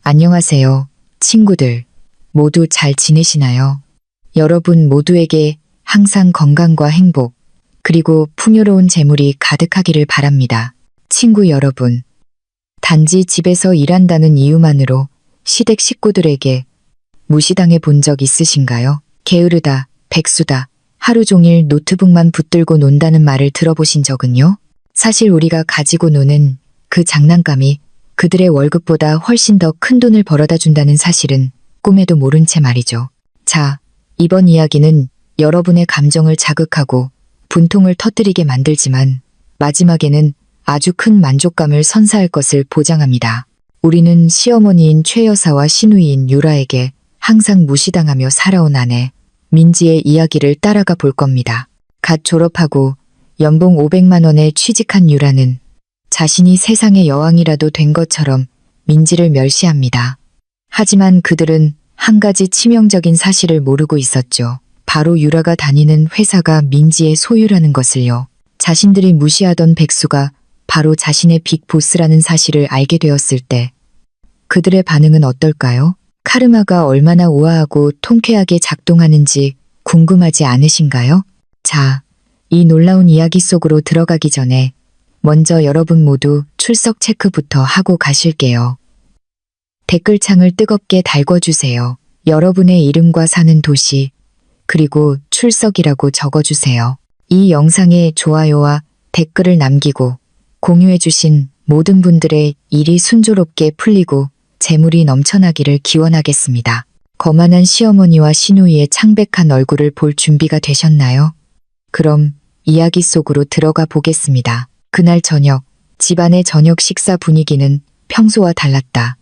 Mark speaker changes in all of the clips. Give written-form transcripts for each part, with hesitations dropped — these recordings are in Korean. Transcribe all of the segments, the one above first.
Speaker 1: 안녕하세요, 친구들. 모두 잘 지내시나요? 여러분 모두에게 항상 건강과 행복, 그리고 풍요로운 재물이 가득하기를 바랍니다. 친구 여러분, 단지 집에서 일한다는 이유만으로 시댁 식구들에게 무시당해 본 적 있으신가요? 게으르다, 백수다, 하루 종일 노트북만 붙들고 논다는 말을 들어보신 적은요? 사실 우리가 가지고 노는 그 장난감이 그들의 월급보다 훨씬 더 큰 돈을 벌어다 준다는 사실은 꿈에도 모른 채 말이죠. 자, 이번 이야기는 여러분의 감정을 자극하고 분통을 터뜨리게 만들지만 마지막에는 아주 큰 만족감을 선사할 것을 보장합니다. 우리는 시어머니인 최 여사와 시누이인 유라에게 항상 무시당하며 살아온 아내 민지의 이야기를 따라가 볼 겁니다. 갓 졸업하고 연봉 500만 원에 취직한 유라는 자신이 세상의 여왕이라도 된 것처럼 민지를 멸시합니다. 하지만 그들은 한 가지 치명적인 사실을 모르고 있었죠. 바로 유라가 다니는 회사가 민지의 소유라는 것을요. 자신들이 무시하던 백수가 바로 자신의 빅보스라는 사실을 알게 되었을 때 그들의 반응은 어떨까요? 카르마가 얼마나 우아하고 통쾌하게 작동하는지 궁금하지 않으신가요? 자, 이 놀라운 이야기 속으로 들어가기 전에 먼저 여러분 모두 출석 체크부터 하고 가실게요. 댓글창을 뜨겁게 달궈주세요. 여러분의 이름과 사는 도시, 그리고 출석이라고 적어주세요. 이 영상에 좋아요와 댓글을 남기고 공유해주신 모든 분들의 일이 순조롭게 풀리고 재물이 넘쳐나기를 기원하겠습니다. 거만한 시어머니와 시누이의 창백한 얼굴을 볼 준비가 되셨나요? 그럼 이야기 속으로 들어가 보겠습니다. 그날 저녁, 집안의 저녁 식사 분위기는 평소와 달랐다.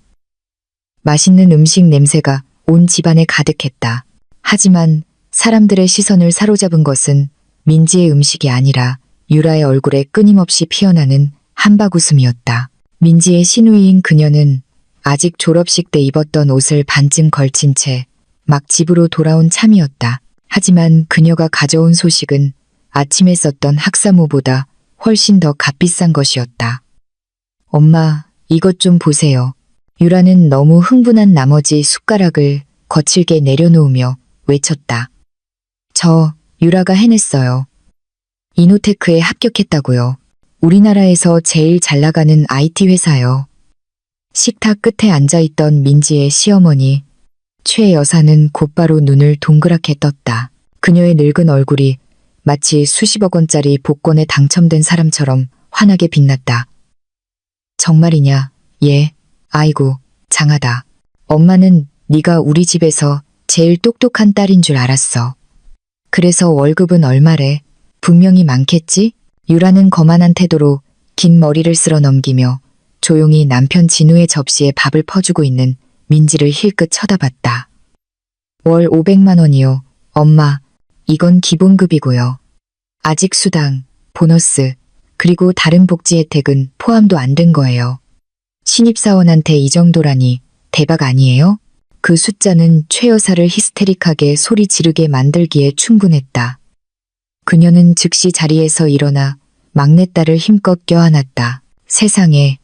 Speaker 1: 맛있는 음식 냄새가 온 집안에 가득했다. 하지만 사람들의 시선을 사로잡은 것은 민지의 음식이 아니라 유라의 얼굴에 끊임없이 피어나는 한박웃음이었다. 민지의 시누이인 그녀는 아직 졸업식 때 입었던 옷을 반쯤 걸친 채 막 집으로 돌아온 참이었다. 하지만 그녀가 가져온 소식은 아침에 썼던 학사모보다 훨씬 더 값비싼 것이었다. 엄마, 이것 좀 보세요. 유라는 너무 흥분한 나머지 숟가락을 거칠게 내려놓으며 외쳤다. 유라가 해냈어요. 이노테크에 합격했다고요. 우리나라에서 제일 잘 나가는 IT 회사요. 식탁 끝에 앉아있던 민지의 시어머니, 최 여사는 곧바로 눈을 동그랗게 떴다. 그녀의 늙은 얼굴이 마치 수십억 원짜리 복권에 당첨된 사람처럼 환하게 빛났다. 정말이냐? 예. 아이고, 장하다. 엄마는 네가 우리 집에서 제일 똑똑한 딸인 줄 알았어. 그래서 월급은 얼마래? 분명히 많겠지? 유라는 거만한 태도로 긴 머리를 쓸어 넘기며 조용히 남편 진우의 접시에 밥을 퍼주고 있는 민지를 힐끗 쳐다봤다. 월 500만 원이요. 엄마, 이건 기본급이고요. 아직 수당, 보너스, 그리고 다른 복지 혜택은 포함도 안 된 거예요. 신입사원한테 이 정도라니 대박 아니에요? 그 숫자는 최 여사를 히스테릭하게 소리 지르게 만들기에 충분했다. 그녀는 즉시 자리에서 일어나 막내딸을 힘껏 껴안았다. 세상에,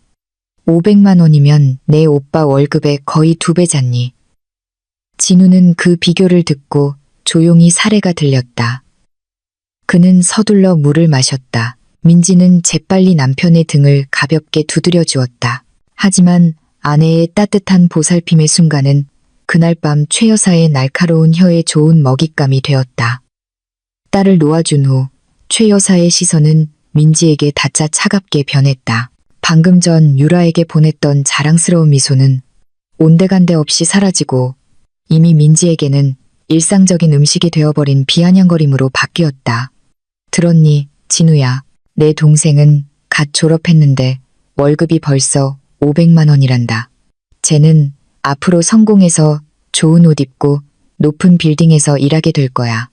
Speaker 1: 500만 원이면 내 오빠 월급의 거의 2배잖니. 진우는 그 비교를 듣고 조용히 사례가 들렸다. 그는 서둘러 물을 마셨다. 민지는 재빨리 남편의 등을 가볍게 두드려 주었다. 하지만 아내의 따뜻한 보살핌의 순간은 그날 밤 최 여사의 날카로운 혀에 좋은 먹잇감이 되었다. 딸을 놓아준 후 최 여사의 시선은 민지에게 닿자 차갑게 변했다. 방금 전 유라에게 보냈던 자랑스러운 미소는 온데간데 없이 사라지고 이미 민지에게는 일상적인 음식이 되어버린 비아냥거림으로 바뀌었다. 들었니, 진우야. 내 동생은 갓 졸업했는데 월급이 벌써 500만 원이란다. 쟤는 앞으로 성공해서 좋은 옷 입고 높은 빌딩에서 일하게 될 거야.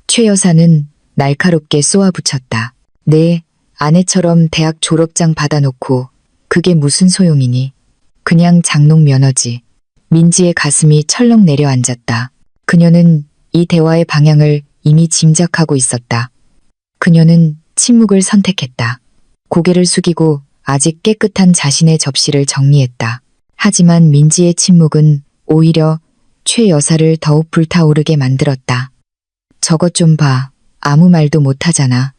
Speaker 1: 최 여사는 날카롭게 쏘아붙였다. 내 아내처럼 대학 졸업장 받아놓고 그게 무슨 소용이니? 그냥 장롱 면허지. 민지의 가슴이 철렁 내려앉았다. 그녀는 이 대화의 방향을 이미 짐작하고 있었다. 그녀는 침묵을 선택했다. 고개를 숙이고 아직 깨끗한 자신의 접시를 정리했다. 하지만 민지의 침묵은 오히려 최 여사를 더욱 불타오르게 만들었다. 저것 좀 봐. 아무 말도 못하잖아.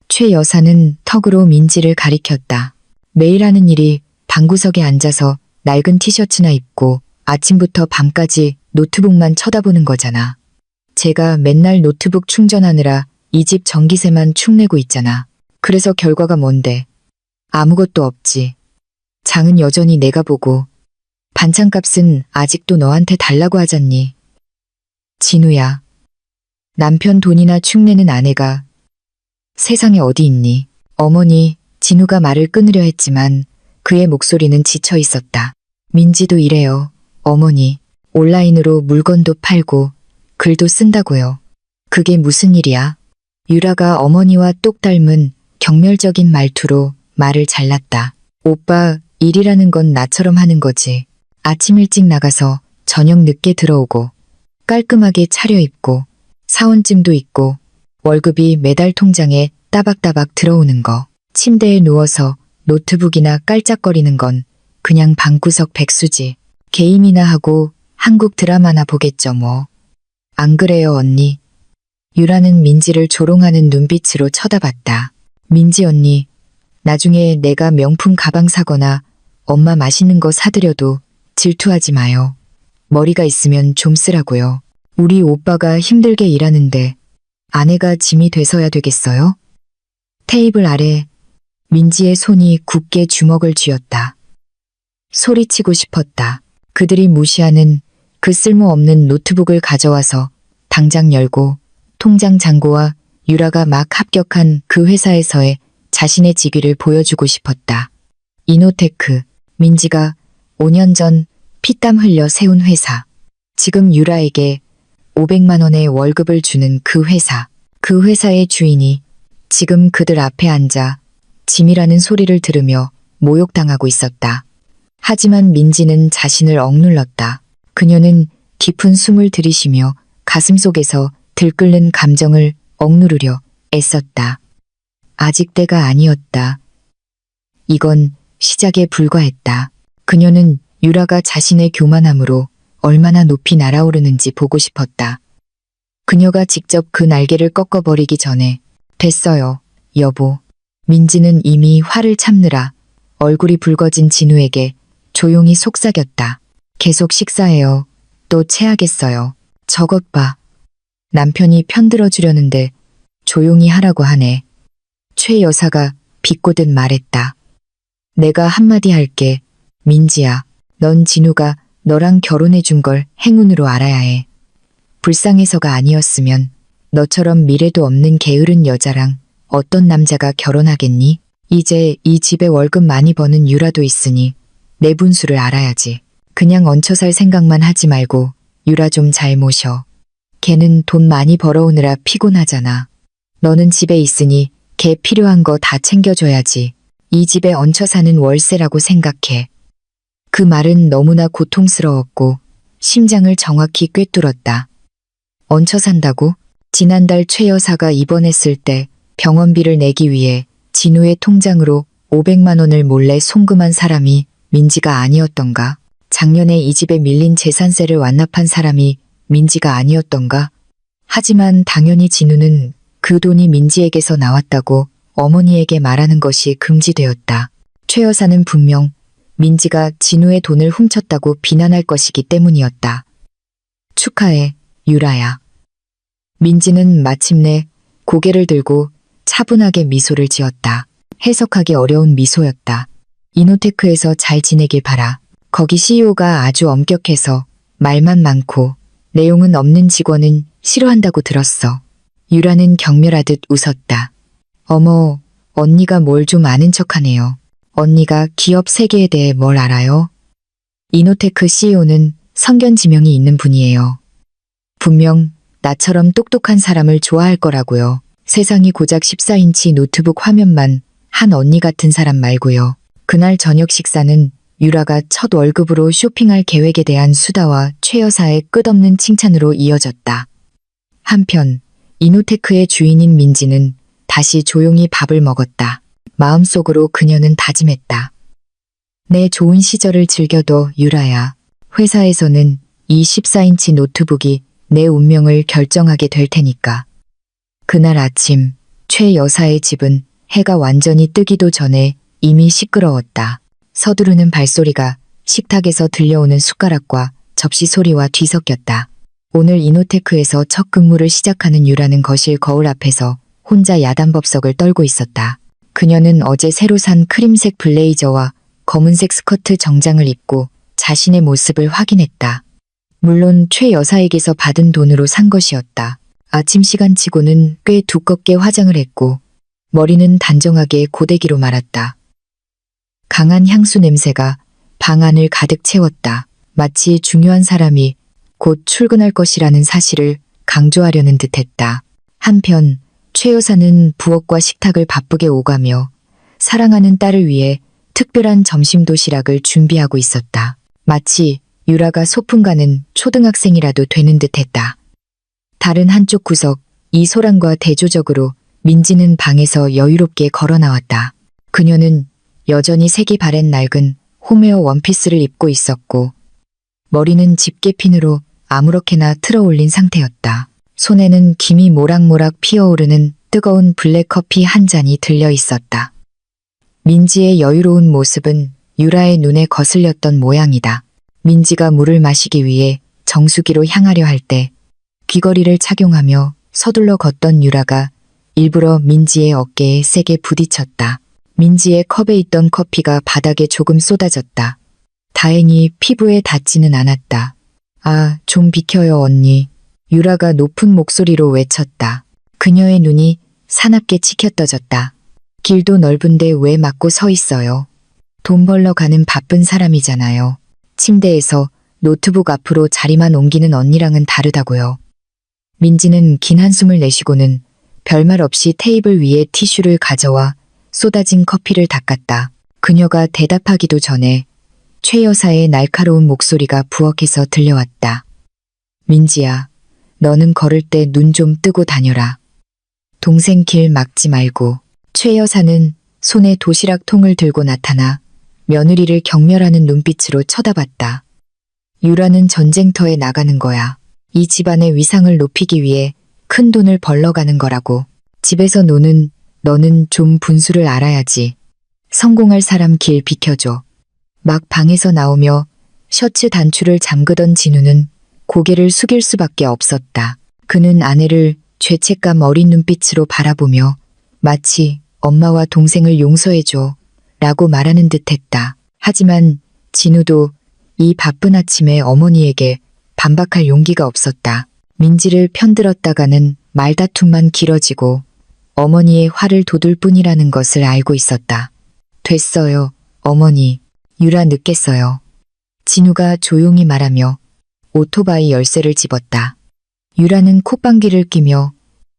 Speaker 1: 최 여사는 턱으로 민지를 가리켰다. 매일 하는 일이 방구석에 앉아서 낡은 티셔츠나 입고 아침부터 밤까지 노트북만 쳐다보는 거잖아. 제가 맨날 노트북 충전하느라 이 집 전기세만 축 내고 있잖아. 그래서 결과가 뭔데? 아무것도 없지. 장은 여전히 내가 보고 반찬값은 아직도 너한테 달라고 하잖니. 진우야. 남편 돈이나 축내는 아내가 세상에 어디 있니? 어머니, 진우가 말을 끊으려 했지만 그의 목소리는 지쳐 있었다. 민지도 이래요. 어머니, 온라인으로 물건도 팔고 글도 쓴다고요. 그게 무슨 일이야? 유라가 어머니와 똑 닮은 경멸적인 말투로 말을 잘랐다. 오빠, 일이라는 건 나처럼 하는 거지. 아침 일찍 나가서 저녁 늦게 들어오고 깔끔하게 차려입고 사원증도 있고 월급이 매달 통장에 따박따박 들어오는 거. 침대에 누워서 노트북이나 깔짝거리는 건 그냥 방구석 백수지. 게임이나 하고 한국 드라마나 보겠죠 뭐. 안 그래요 언니? 유라는 민지를 조롱하는 눈빛으로 쳐다봤다. 민지 언니, 나중에 내가 명품 가방 사거나 엄마 맛있는 거 사드려도 질투하지 마요. 머리가 있으면 좀 쓰라고요. 우리 오빠가 힘들게 일하는데 아내가 짐이 돼서야 되겠어요? 테이블 아래 민지의 손이 굳게 주먹을 쥐었다. 소리치고 싶었다. 그들이 무시하는 그 쓸모없는 노트북을 가져와서 당장 열고 통장 잔고와 유라가 막 합격한 그 회사에서의 자신의 직위를 보여주고 싶었다. 이노테크, 민지가 5년 전 피땀 흘려 세운 회사. 지금 유라에게 500만 원의 월급을 주는 그 회사. 그 회사의 주인이 지금 그들 앞에 앉아 짐이라는 소리를 들으며 모욕당하고 있었다. 하지만 민지는 자신을 억눌렀다. 그녀는 깊은 숨을 들이쉬며 가슴속에서 들끓는 감정을 억누르려 애썼다. 아직 때가 아니었다. 이건 시작에 불과했다. 그녀는 유라가 자신의 교만함으로 얼마나 높이 날아오르는지 보고 싶었다. 그녀가 직접 그 날개를 꺾어버리기 전에 됐어요, 여보. 민지는 이미 화를 참느라 얼굴이 붉어진 진우에게 조용히 속삭였다. 계속 식사해요. 또 체하겠어요. 저것 봐. 남편이 편들어주려는데 조용히 하라고 하네. 최 여사가 비꼬듯 말했다. 내가 한마디 할게. 민지야, 넌 진우가 너랑 결혼해 준 걸 행운으로 알아야 해. 불쌍해서가 아니었으면 너처럼 미래도 없는 게으른 여자랑 어떤 남자가 결혼하겠니? 이제 이 집에 월급 많이 버는 유라도 있으니 내 분수를 알아야지. 그냥 얹혀 살 생각만 하지 말고 유라 좀 잘 모셔. 걔는 돈 많이 벌어오느라 피곤하잖아. 너는 집에 있으니 걔 필요한 거 다 챙겨줘야지. 이 집에 얹혀 사는 월세라고 생각해. 그 말은 너무나 고통스러웠고 심장을 정확히 꿰뚫었다. 얹혀 산다고? 지난달 최 여사가 입원했을 때 병원비를 내기 위해 진우의 통장으로 500만 원을 몰래 송금한 사람이 민지가 아니었던가? 작년에 이 집에 밀린 재산세를 완납한 사람이 민지가 아니었던가? 하지만 당연히 진우는 그 돈이 민지에게서 나왔다고 어머니에게 말하는 것이 금지되었다. 최 여사는 분명 민지가 진우의 돈을 훔쳤다고 비난할 것이기 때문이었다. 축하해, 유라야. 민지는 마침내 고개를 들고 차분하게 미소를 지었다. 해석하기 어려운 미소였다. 이노테크에서 잘 지내길 바라. 거기 CEO가 아주 엄격해서 말만 많고 내용은 없는 직원은 싫어한다고 들었어. 유라는 경멸하듯 웃었다. 어머, 언니가 뭘 좀 아는 척하네요. 언니가 기업 세계에 대해 뭘 알아요? 이노테크 CEO는 성견 지명이 있는 분이에요. 분명 나처럼 똑똑한 사람을 좋아할 거라고요. 세상이 고작 14인치 노트북 화면만 한 언니 같은 사람 말고요. 그날 저녁 식사는 유라가 첫 월급으로 쇼핑할 계획에 대한 수다와 최 여사의 끝없는 칭찬으로 이어졌다. 한편 이노테크의 주인인 민지는 다시 조용히 밥을 먹었다. 마음속으로 그녀는 다짐했다. 내 좋은 시절을 즐겨둬, 유라야. 회사에서는 이 14인치 노트북이 내 운명을 결정하게 될 테니까. 그날 아침 최 여사의 집은 해가 완전히 뜨기도 전에 이미 시끄러웠다. 서두르는 발소리가 식탁에서 들려오는 숟가락과 접시 소리와 뒤섞였다. 오늘 이노테크에서 첫 근무를 시작하는 유라는 거실 거울 앞에서 혼자 야단법석을 떨고 있었다. 그녀는 어제 새로 산 크림색 블레이저와 검은색 스커트 정장을 입고 자신의 모습을 확인했다. 물론 최 여사에게서 받은 돈으로 산 것이었다. 아침 시간치고는 꽤 두껍게 화장을 했고 머리는 단정하게 고데기로 말았다. 강한 향수 냄새가 방 안을 가득 채웠다. 마치 중요한 사람이 곧 출근할 것이라는 사실을 강조하려는 듯했다. 한편 최 여사는 부엌과 식탁을 바쁘게 오가며 사랑하는 딸을 위해 특별한 점심 도시락을 준비하고 있었다. 마치 유라가 소풍 가는 초등학생이라도 되는 듯했다. 다른 한쪽 구석 이소란과 대조적으로 민지는 방에서 여유롭게 걸어 나왔다. 그녀는 여전히 색이 바랜 낡은 홈웨어 원피스를 입고 있었고 머리는 집게핀으로 아무렇게나 틀어 올린 상태였다. 손에는 김이 모락모락 피어오르는 뜨거운 블랙커피 한 잔이 들려 있었다. 민지의 여유로운 모습은 유라의 눈에 거슬렸던 모양이다. 민지가 물을 마시기 위해 정수기로 향하려 할 때 귀걸이를 착용하며 서둘러 걷던 유라가 일부러 민지의 어깨에 세게 부딪혔다. 민지의 컵에 있던 커피가 바닥에 조금 쏟아졌다. 다행히 피부에 닿지는 않았다. 아, 좀 비켜요, 언니. 유라가 높은 목소리로 외쳤다. 그녀의 눈이 사납게 치켜떠졌다. 길도 넓은데 왜 막고 서 있어요? 돈 벌러 가는 바쁜 사람이잖아요. 침대에서 노트북 앞으로 자리만 옮기는 언니랑은 다르다고요. 민지는 긴 한숨을 내쉬고는 별말 없이 테이블 위에 티슈를 가져와 쏟아진 커피를 닦았다. 그녀가 대답하기도 전에 최 여사의 날카로운 목소리가 부엌에서 들려왔다. 민지야, 너는 걸을 때 눈 좀 뜨고 다녀라. 동생 길 막지 말고. 최 여사는 손에 도시락 통을 들고 나타나 며느리를 경멸하는 눈빛으로 쳐다봤다. 유라는 전쟁터에 나가는 거야. 이 집안의 위상을 높이기 위해 큰 돈을 벌러 가는 거라고. 집에서 노는 너는 좀 분수를 알아야지. 성공할 사람 길 비켜줘. 막 방에서 나오며 셔츠 단추를 잠그던 진우는 고개를 숙일 수밖에 없었다. 그는 아내를 죄책감 어린 눈빛으로 바라보며 마치 엄마와 동생을 용서해줘 라고 말하는 듯했다. 하지만 진우도 이 바쁜 아침에 어머니에게 반박할 용기가 없었다. 민지를 편들었다가는 말다툼만 길어지고 어머니의 화를 돋을 뿐이라는 것을 알고 있었다. 됐어요, 어머니. 유라 늦겠어요. 진우가 조용히 말하며 오토바이 열쇠를 집었다. 유라는 콧방귀를 뀌며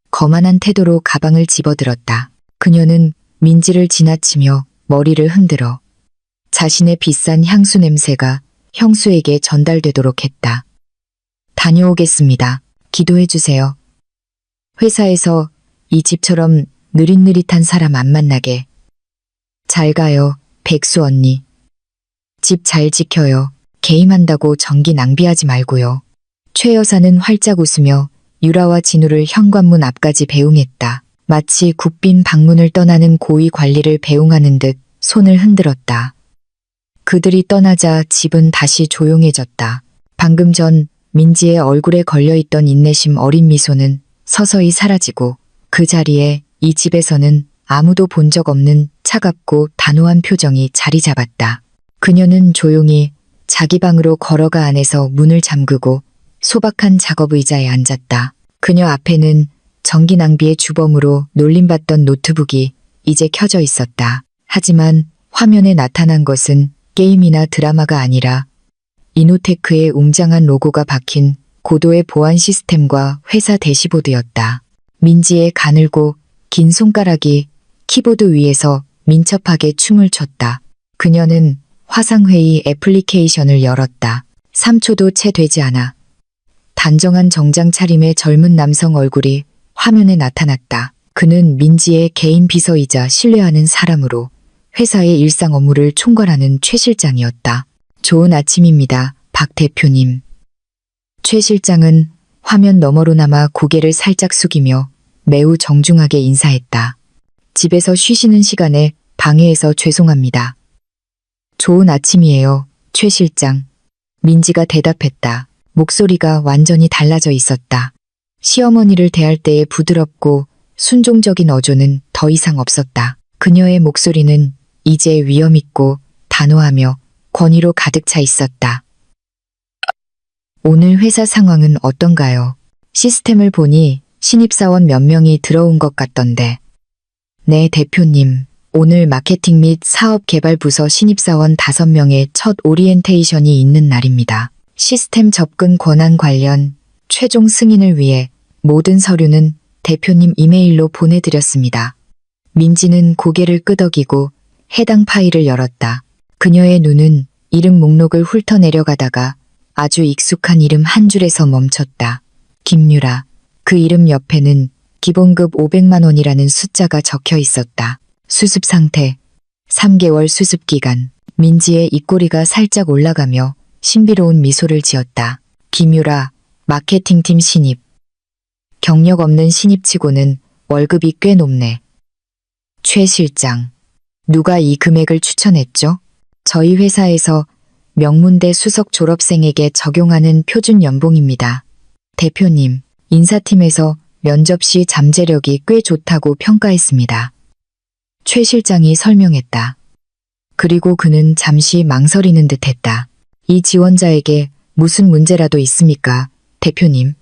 Speaker 1: 거만한 태도로 가방을 집어들었다. 그녀는 민지를 지나치며 머리를 흔들어 자신의 비싼 향수 냄새가 형수에게 전달되도록 했다. 다녀오겠습니다. 기도해주세요. 회사에서 이 집처럼 느릿느릿한 사람 안 만나게. 잘 가요, 백수 언니. 집 잘 지켜요. 게임한다고 전기 낭비하지 말고요. 최 여사는 활짝 웃으며 유라와 진우를 현관문 앞까지 배웅했다. 마치 국빈 방문을 떠나는 고위 관리를 배웅하는 듯 손을 흔들었다. 그들이 떠나자 집은 다시 조용해졌다. 방금 전 민지의 얼굴에 걸려있던 인내심 어린 미소는 서서히 사라지고 그 자리에 이 집에서는 아무도 본 적 없는 차갑고 단호한 표정이 자리 잡았다. 그녀는 조용히 자기 방으로 걸어가 안에서 문을 잠그고 소박한 작업 의자에 앉았다. 그녀 앞에는 전기 낭비의 주범으로 놀림받던 노트북이 이제 켜져 있었다. 하지만 화면에 나타난 것은 게임이나 드라마가 아니라 이노테크의 웅장한 로고가 박힌 고도의 보안 시스템과 회사 대시보드였다. 민지의 가늘고 긴 손가락이 키보드 위에서 민첩하게 춤을 췄다. 그녀는 화상회의 애플리케이션을 열었다. 3초도 채 되지 않아 단정한 정장 차림의 젊은 남성 얼굴이 화면에 나타났다. 그는 민지의 개인 비서이자 신뢰하는 사람으로 회사의 일상 업무를 총괄하는 최 실장이었다. 좋은 아침입니다, 박 대표님. 최 실장은 화면 너머로나마 고개를 살짝 숙이며 매우 정중하게 인사했다. 집에서 쉬시는 시간에 방해해서 죄송합니다. 좋은 아침이에요, 최 실장. 민지가 대답했다. 목소리가 완전히 달라져 있었다. 시어머니를 대할 때의 부드럽고 순종적인 어조는 더 이상 없었다. 그녀의 목소리는 이제 위엄있고 단호하며 권위로 가득 차 있었다. 오늘 회사 상황은 어떤가요? 시스템을 보니 신입사원 몇 명이 들어온 것 같던데. 네, 대표님. 오늘 마케팅 및 사업개발부서 신입사원 5명의 첫 오리엔테이션이 있는 날입니다. 시스템 접근 권한 관련 최종 승인을 위해 모든 서류는 대표님 이메일로 보내드렸습니다. 민지는 고개를 끄덕이고 해당 파일을 열었다. 그녀의 눈은 이름 목록을 훑어내려가다가 아주 익숙한 이름 한 줄에서 멈췄다. 김유라. 그 이름 옆에는 기본급 500만 원이라는 숫자가 적혀 있었다. 수습 상태, 3개월 수습 기간. 민지의 입꼬리가 살짝 올라가며 신비로운 미소를 지었다. 김유라, 마케팅팀 신입. 경력 없는 신입치고는 월급이 꽤 높네. 최 실장, 누가 이 금액을 추천했죠? 저희 회사에서 명문대 수석 졸업생에게 적용하는 표준 연봉입니다. 대표님, 인사팀에서 면접 시 잠재력이 꽤 좋다고 평가했습니다. 최 실장이 설명했다. 그리고 그는 잠시 망설이는 듯 했다. 이 지원자에게 무슨 문제라도 있습니까, 대표님?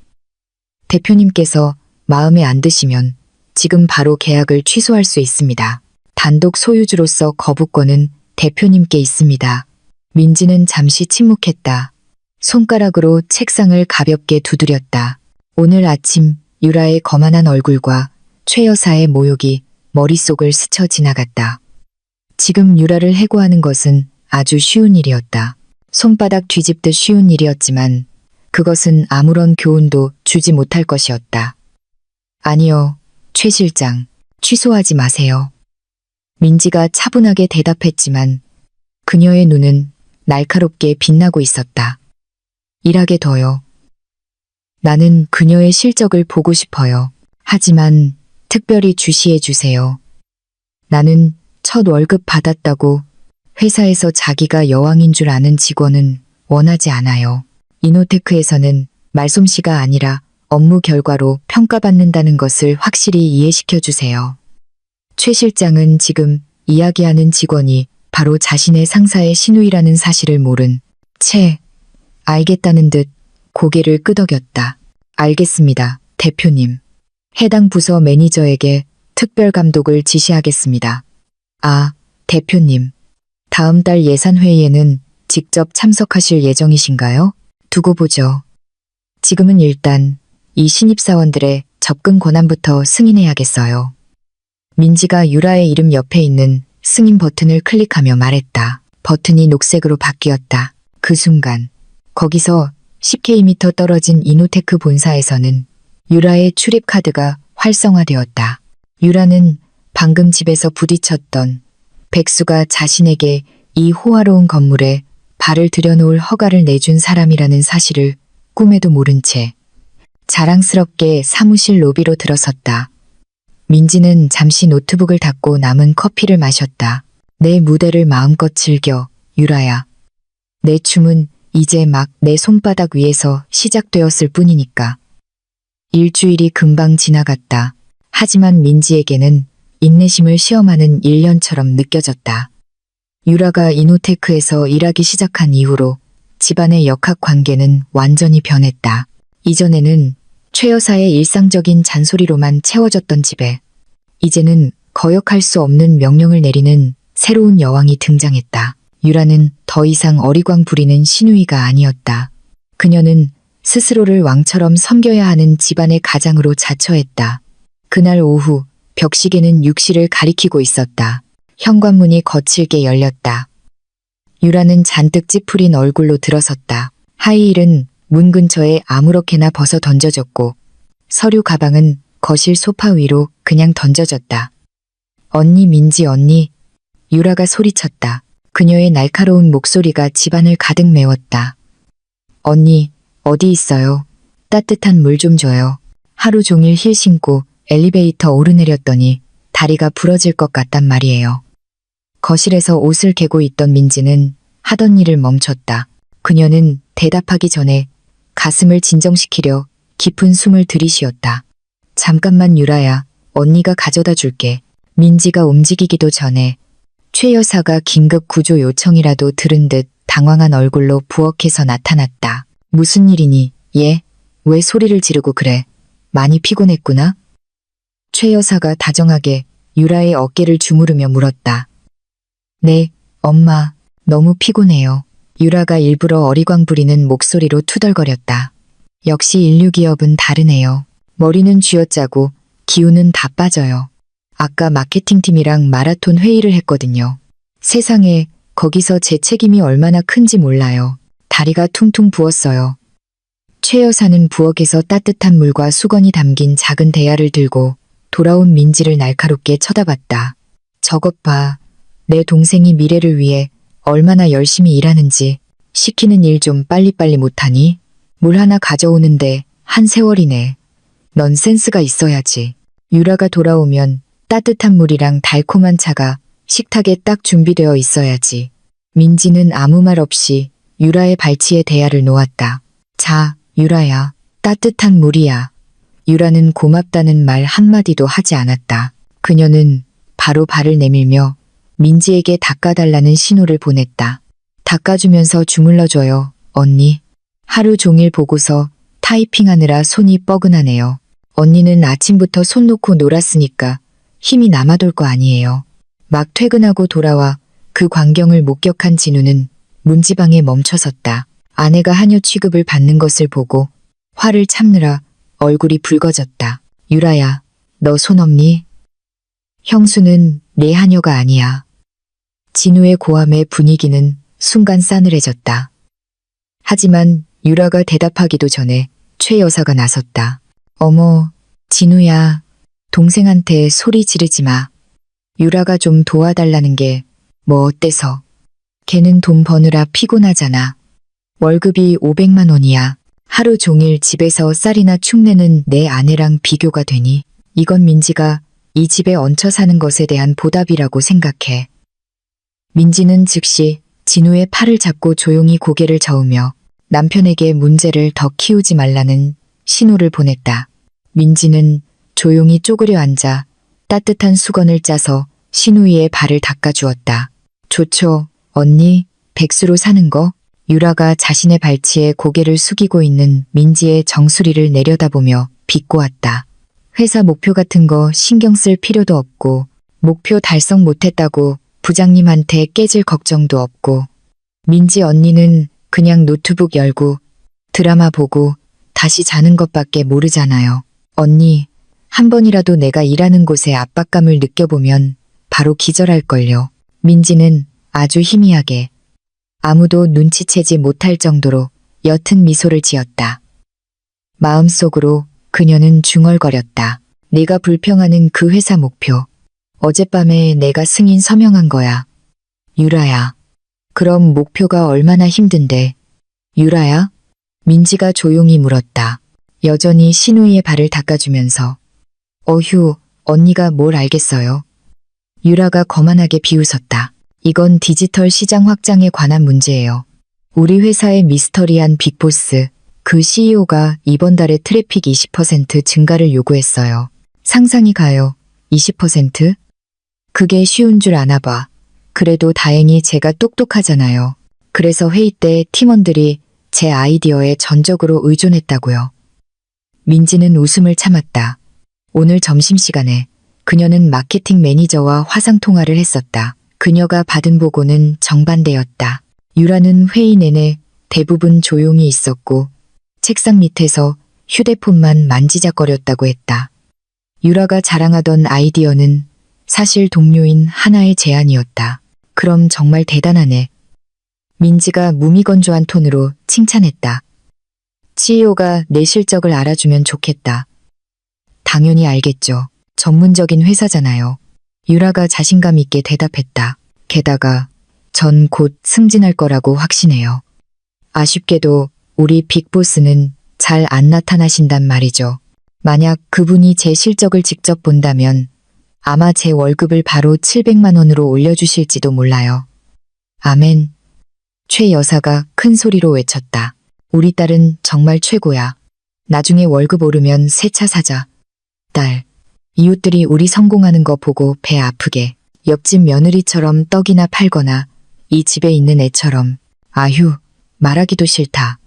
Speaker 1: 대표님께서 마음에 안 드시면 지금 바로 계약을 취소할 수 있습니다. 단독 소유주로서 거부권은 대표님께 있습니다. 민지는 잠시 침묵했다. 손가락으로 책상을 가볍게 두드렸다. 오늘 아침 유라의 거만한 얼굴과 최 여사의 모욕이 머릿속을 스쳐 지나갔다. 지금 유라를 해고하는 것은 아주 쉬운 일이었다. 손바닥 뒤집듯 쉬운 일이었지만 그것은 아무런 교훈도 주지 못할 것이었다. 아니요, 최 실장, 취소하지 마세요. 민지가 차분하게 대답했지만 그녀의 눈은 날카롭게 빛나고 있었다. 일하게 둬요. 나는 그녀의 실적을 보고 싶어요. 하지만 특별히 주시해 주세요. 나는 첫 월급 받았다고 회사에서 자기가 여왕인 줄 아는 직원은 원하지 않아요. 이노테크에서는 말솜씨가 아니라 업무 결과로 평가받는다는 것을 확실히 이해시켜 주세요. 최 실장은 지금 이야기하는 직원이 바로 자신의 상사의 시누이라는 사실을 모른 채 알겠다는 듯 고개를 끄덕였다. 알겠습니다, 대표님. 해당 부서 매니저에게 특별 감독을 지시하겠습니다. 아, 대표님. 다음 달 예산회의에는 직접 참석하실 예정이신가요? 두고 보죠. 지금은 일단 이 신입사원들의 접근 권한부터 승인해야겠어요. 민지가 유라의 이름 옆에 있는 승인 버튼을 클릭하며 말했다. 버튼이 녹색으로 바뀌었다. 그 순간 거기서 10km 떨어진 이노테크 본사에서는 유라의 출입 카드가 활성화되었다. 유라는 방금 집에서 부딪혔던 백수가 자신에게 이 호화로운 건물에 발을 들여놓을 허가를 내준 사람이라는 사실을 꿈에도 모른 채 자랑스럽게 사무실 로비로 들어섰다. 민지는 잠시 노트북을 닫고 남은 커피를 마셨다. 내 무대를 마음껏 즐겨, 유라야. 내 춤은 이제 막 내 손바닥 위에서 시작되었을 뿐이니까. 일주일이 금방 지나갔다. 하지만 민지에게는 인내심을 시험하는 1년처럼 느껴졌다. 유라가 이노테크에서 일하기 시작한 이후로 집안의 역학관계는 완전히 변했다. 이전에는 최 여사의 일상적인 잔소리로만 채워졌던 집에 이제는 거역할 수 없는 명령을 내리는 새로운 여왕이 등장했다. 유라는 더 이상 어리광 부리는 시누이가 아니었다. 그녀는 스스로를 왕처럼 섬겨야 하는 집안의 가장으로 자처했다. 그날 오후 벽시계는 6시를 가리키고 있었다. 현관문이 거칠게 열렸다. 유라는 잔뜩 찌푸린 얼굴로 들어섰다. 하이힐은 문 근처에 아무렇게나 벗어 던져졌고 서류 가방은 거실 소파 위로 그냥 던져졌다. 언니 민지 언니, 유라가 소리쳤다. 그녀의 날카로운 목소리가 집안을 가득 메웠다. 언니, 어디 있어요? 따뜻한 물 좀 줘요. 하루 종일 힐 신고 엘리베이터 오르내렸더니 다리가 부러질 것 같단 말이에요. 거실에서 옷을 개고 있던 민지는 하던 일을 멈췄다. 그녀는 대답하기 전에 가슴을 진정시키려 깊은 숨을 들이쉬었다. 잠깐만 유라야, 언니가 가져다 줄게. 민지가 움직이기도 전에 최 여사가 긴급 구조 요청이라도 들은 듯 당황한 얼굴로 부엌에서 나타났다. 무슨 일이니? 얘? 왜 소리를 지르고 그래? 많이 피곤했구나? 최 여사가 다정하게 유라의 어깨를 주무르며 물었다. 네, 엄마, 너무 피곤해요. 유라가 일부러 어리광 부리는 목소리로 투덜거렸다. 역시 인류기업은 다르네요. 머리는 쥐어짜고 기운은 다 빠져요. 아까 마케팅팀이랑 마라톤 회의를 했거든요. 세상에, 거기서 제 책임이 얼마나 큰지 몰라요. 다리가 퉁퉁 부었어요. 최 여사는 부엌에서 따뜻한 물과 수건이 담긴 작은 대야를 들고 돌아온 민지를 날카롭게 쳐다봤다. 저것 봐. 내 동생이 미래를 위해 얼마나 열심히 일하는지. 시키는 일 좀 빨리빨리 못하니? 물 하나 가져오는데 한 세월이네. 넌 센스가 있어야지. 유라가 돌아오면 따뜻한 물이랑 달콤한 차가 식탁에 딱 준비되어 있어야지. 민지는 아무 말 없이 유라의 발치에 대야를 놓았다. 자, 유라야, 따뜻한 물이야. 유라는 고맙다는 말 한마디도 하지 않았다. 그녀는 바로 발을 내밀며 민지에게 닦아달라는 신호를 보냈다. 닦아주면서 주물러줘요, 언니. 하루 종일 보고서 타이핑하느라 손이 뻐근하네요. 언니는 아침부터 손 놓고 놀았으니까 힘이 남아돌 거 아니에요. 막 퇴근하고 돌아와 그 광경을 목격한 진우는 문지방에 멈춰섰다. 아내가 하녀 취급을 받는 것을 보고 화를 참느라 얼굴이 붉어졌다. 유라야, 너 손 없니? 형수는 내 하녀가 아니야. 진우의 고함에 분위기는 순간 싸늘해졌다. 하지만 유라가 대답하기도 전에 최 여사가 나섰다. 어머, 진우야, 동생한테 소리 지르지 마. 유라가 좀 도와달라는 게 뭐 어때서? 걔는 돈 버느라 피곤하잖아. 월급이 500만 원이야. 하루 종일 집에서 쌀이나 축내는 내 아내랑 비교가 되니? 이건 민지가 이 집에 얹혀 사는 것에 대한 보답이라고 생각해. 민지는 즉시 진우의 팔을 잡고 조용히 고개를 저으며 남편에게 문제를 더 키우지 말라는 신호를 보냈다. 민지는 조용히 쪼그려 앉아 따뜻한 수건을 짜서 신우이의 발을 닦아주었다. 좋죠, 언니, 백수로 사는 거? 유라가 자신의 발치에 고개를 숙이고 있는 민지의 정수리를 내려다보며 비꼬았다. 회사 목표 같은 거 신경 쓸 필요도 없고 목표 달성 못했다고 부장님한테 깨질 걱정도 없고 민지 언니는 그냥 노트북 열고 드라마 보고 다시 자는 것밖에 모르잖아요. 언니, 한 번이라도 내가 일하는 곳에 압박감을 느껴보면 바로 기절할걸요. 민지는 아주 희미하게 아무도 눈치채지 못할 정도로 옅은 미소를 지었다. 마음속으로 그녀는 중얼거렸다. 네가 불평하는 그 회사 목표. 어젯밤에 내가 승인 서명한 거야. 유라야. 그럼 목표가 얼마나 힘든데. 유라야? 민지가 조용히 물었다. 여전히 신우이의 발을 닦아주면서. 어휴, 언니가 뭘 알겠어요. 유라가 거만하게 비웃었다. 이건 디지털 시장 확장에 관한 문제예요. 우리 회사의 미스터리한 빅보스, 그 CEO가 이번 달에 트래픽 20% 증가를 요구했어요. 상상이 가요. 20%? 그게 쉬운 줄 아나 봐. 그래도 다행히 제가 똑똑하잖아요. 그래서 회의 때 팀원들이 제 아이디어에 전적으로 의존했다고요. 민지는 웃음을 참았다. 오늘 점심시간에 그녀는 마케팅 매니저와 화상통화를 했었다. 그녀가 받은 보고는 정반대였다. 유라는 회의 내내 대부분 조용히 있었고 책상 밑에서 휴대폰만 만지작거렸다고 했다. 유라가 자랑하던 아이디어는 사실 동료인 하나의 제안이었다. 그럼 정말 대단하네. 민지가 무미건조한 톤으로 칭찬했다. CEO가 내 실적을 알아주면 좋겠다. 당연히 알겠죠. 전문적인 회사잖아요. 유라가 자신감 있게 대답했다. 게다가 전 곧 승진할 거라고 확신해요. 아쉽게도 우리 빅보스는 잘 안 나타나신단 말이죠. 만약 그분이 제 실적을 직접 본다면 아마 제 월급을 바로 700만 원으로 올려주실지도 몰라요. 아멘. 최 여사가 큰 소리로 외쳤다. 우리 딸은 정말 최고야. 나중에 월급 오르면 새 차 사자. 딸, 이웃들이 우리 성공하는 거 보고 배 아프게 옆집 며느리처럼 떡이나 팔거나 이 집에 있는 애처럼 아휴 말하기도 싫다.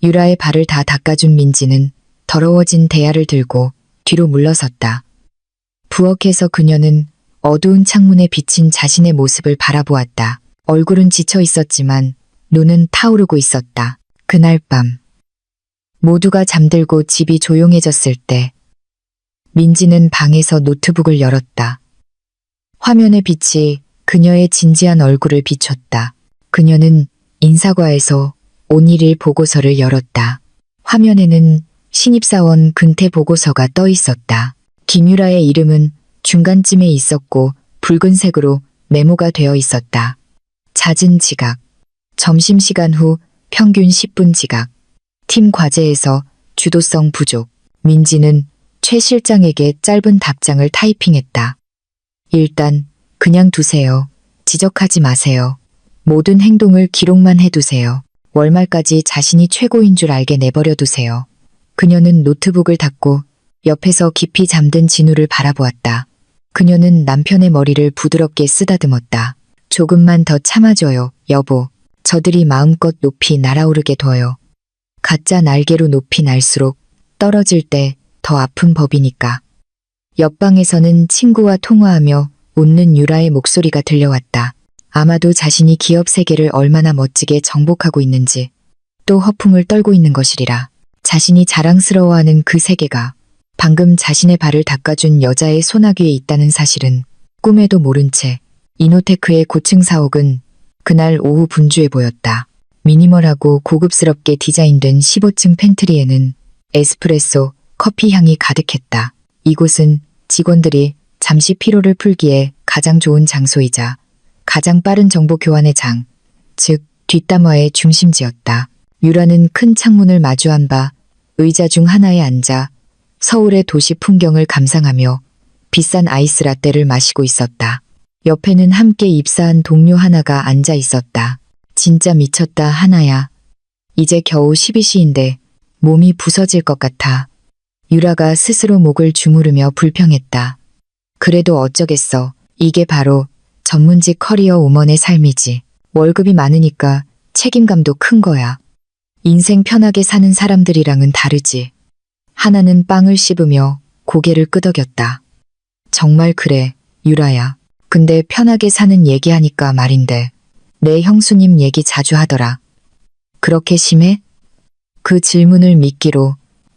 Speaker 1: 유라의 발을 다 닦아준 민지는 더러워진 대야를 들고 뒤로 물러섰다. 부엌에서 그녀는 어두운 창문에 비친 자신의 모습을 바라보았다. 얼굴은 지쳐 있었지만 눈은 타오르고 있었다. 그날 밤 모두가 잠들고 집이 조용해졌을 때 민지는 방에서 노트북을 열었다. 화면의 빛이 그녀의 진지한 얼굴을 비췄다. 그녀는 인사과에서 온 일일 보고서를 열었다. 화면에는 신입사원 근태 보고서가 떠 있었다. 김유라의 이름은 중간쯤에 있었고 붉은색으로 메모가 되어 있었다. 잦은 지각, 점심시간 후 평균 10분 지각, 팀 과제에서 주도성 부족. 민지는 최 실장에게 짧은 답장을 타이핑했다. 일단 그냥 두세요. 지적하지 마세요. 모든 행동을 기록만 해두세요. 월말까지 자신이 최고인 줄 알게 내버려 두세요. 그녀는 노트북을 닫고 옆에서 깊이 잠든 진우를 바라보았다. 그녀는 남편의 머리를 부드럽게 쓰다듬었다. 조금만 더 참아줘요, 여보. 저들이 마음껏 높이 날아오르게 둬요. 가짜 날개로 높이 날수록 떨어질 때 더 아픈 법이니까. 옆방에서는 친구와 통화하며 웃는 유라의 목소리가 들려왔다. 아마도 자신이 기업 세계를 얼마나 멋지게 정복하고 있는지 또 허풍을 떨고 있는 것이리라. 자신이 자랑스러워하는 그 세계가 방금 자신의 발을 닦아준 여자의 소나귀에 있다는 사실은 꿈에도 모른 채 이노테크의 고층 사옥은 그날 오후 분주해 보였다. 미니멀하고 고급스럽게 디자인된 15층 팬트리에는 에스프레소, 커피 향이 가득했다. 이곳은 직원들이 잠시 피로를 풀기에 가장 좋은 장소이자 가장 빠른 정보 교환의 장, 즉 뒷담화의 중심지였다. 유라는 큰 창문을 마주한 바 의자 중 하나에 앉아 서울의 도시 풍경을 감상하며 비싼 아이스 라떼를 마시고 있었다. 옆에는 함께 입사한 동료 하나가 앉아 있었다. 진짜 미쳤다 하나야. 이제 겨우 12시인데 몸이 부서질 것 같아. 유라가 스스로 목을 주무르며 불평했다. 그래도 어쩌겠어. 이게 바로 전문직 커리어 우먼의 삶이지. 월급이 많으니까 책임감도 큰 거야. 인생 편하게 사는 사람들이랑은 다르지. 하나는 빵을 씹으며 고개를 끄덕였다. 정말 그래, 유라야. 근데 편하게 사는 얘기하니까 말인데 내 형수님 얘기 자주 하더라. 그렇게 심해? 그 질문을 미끼로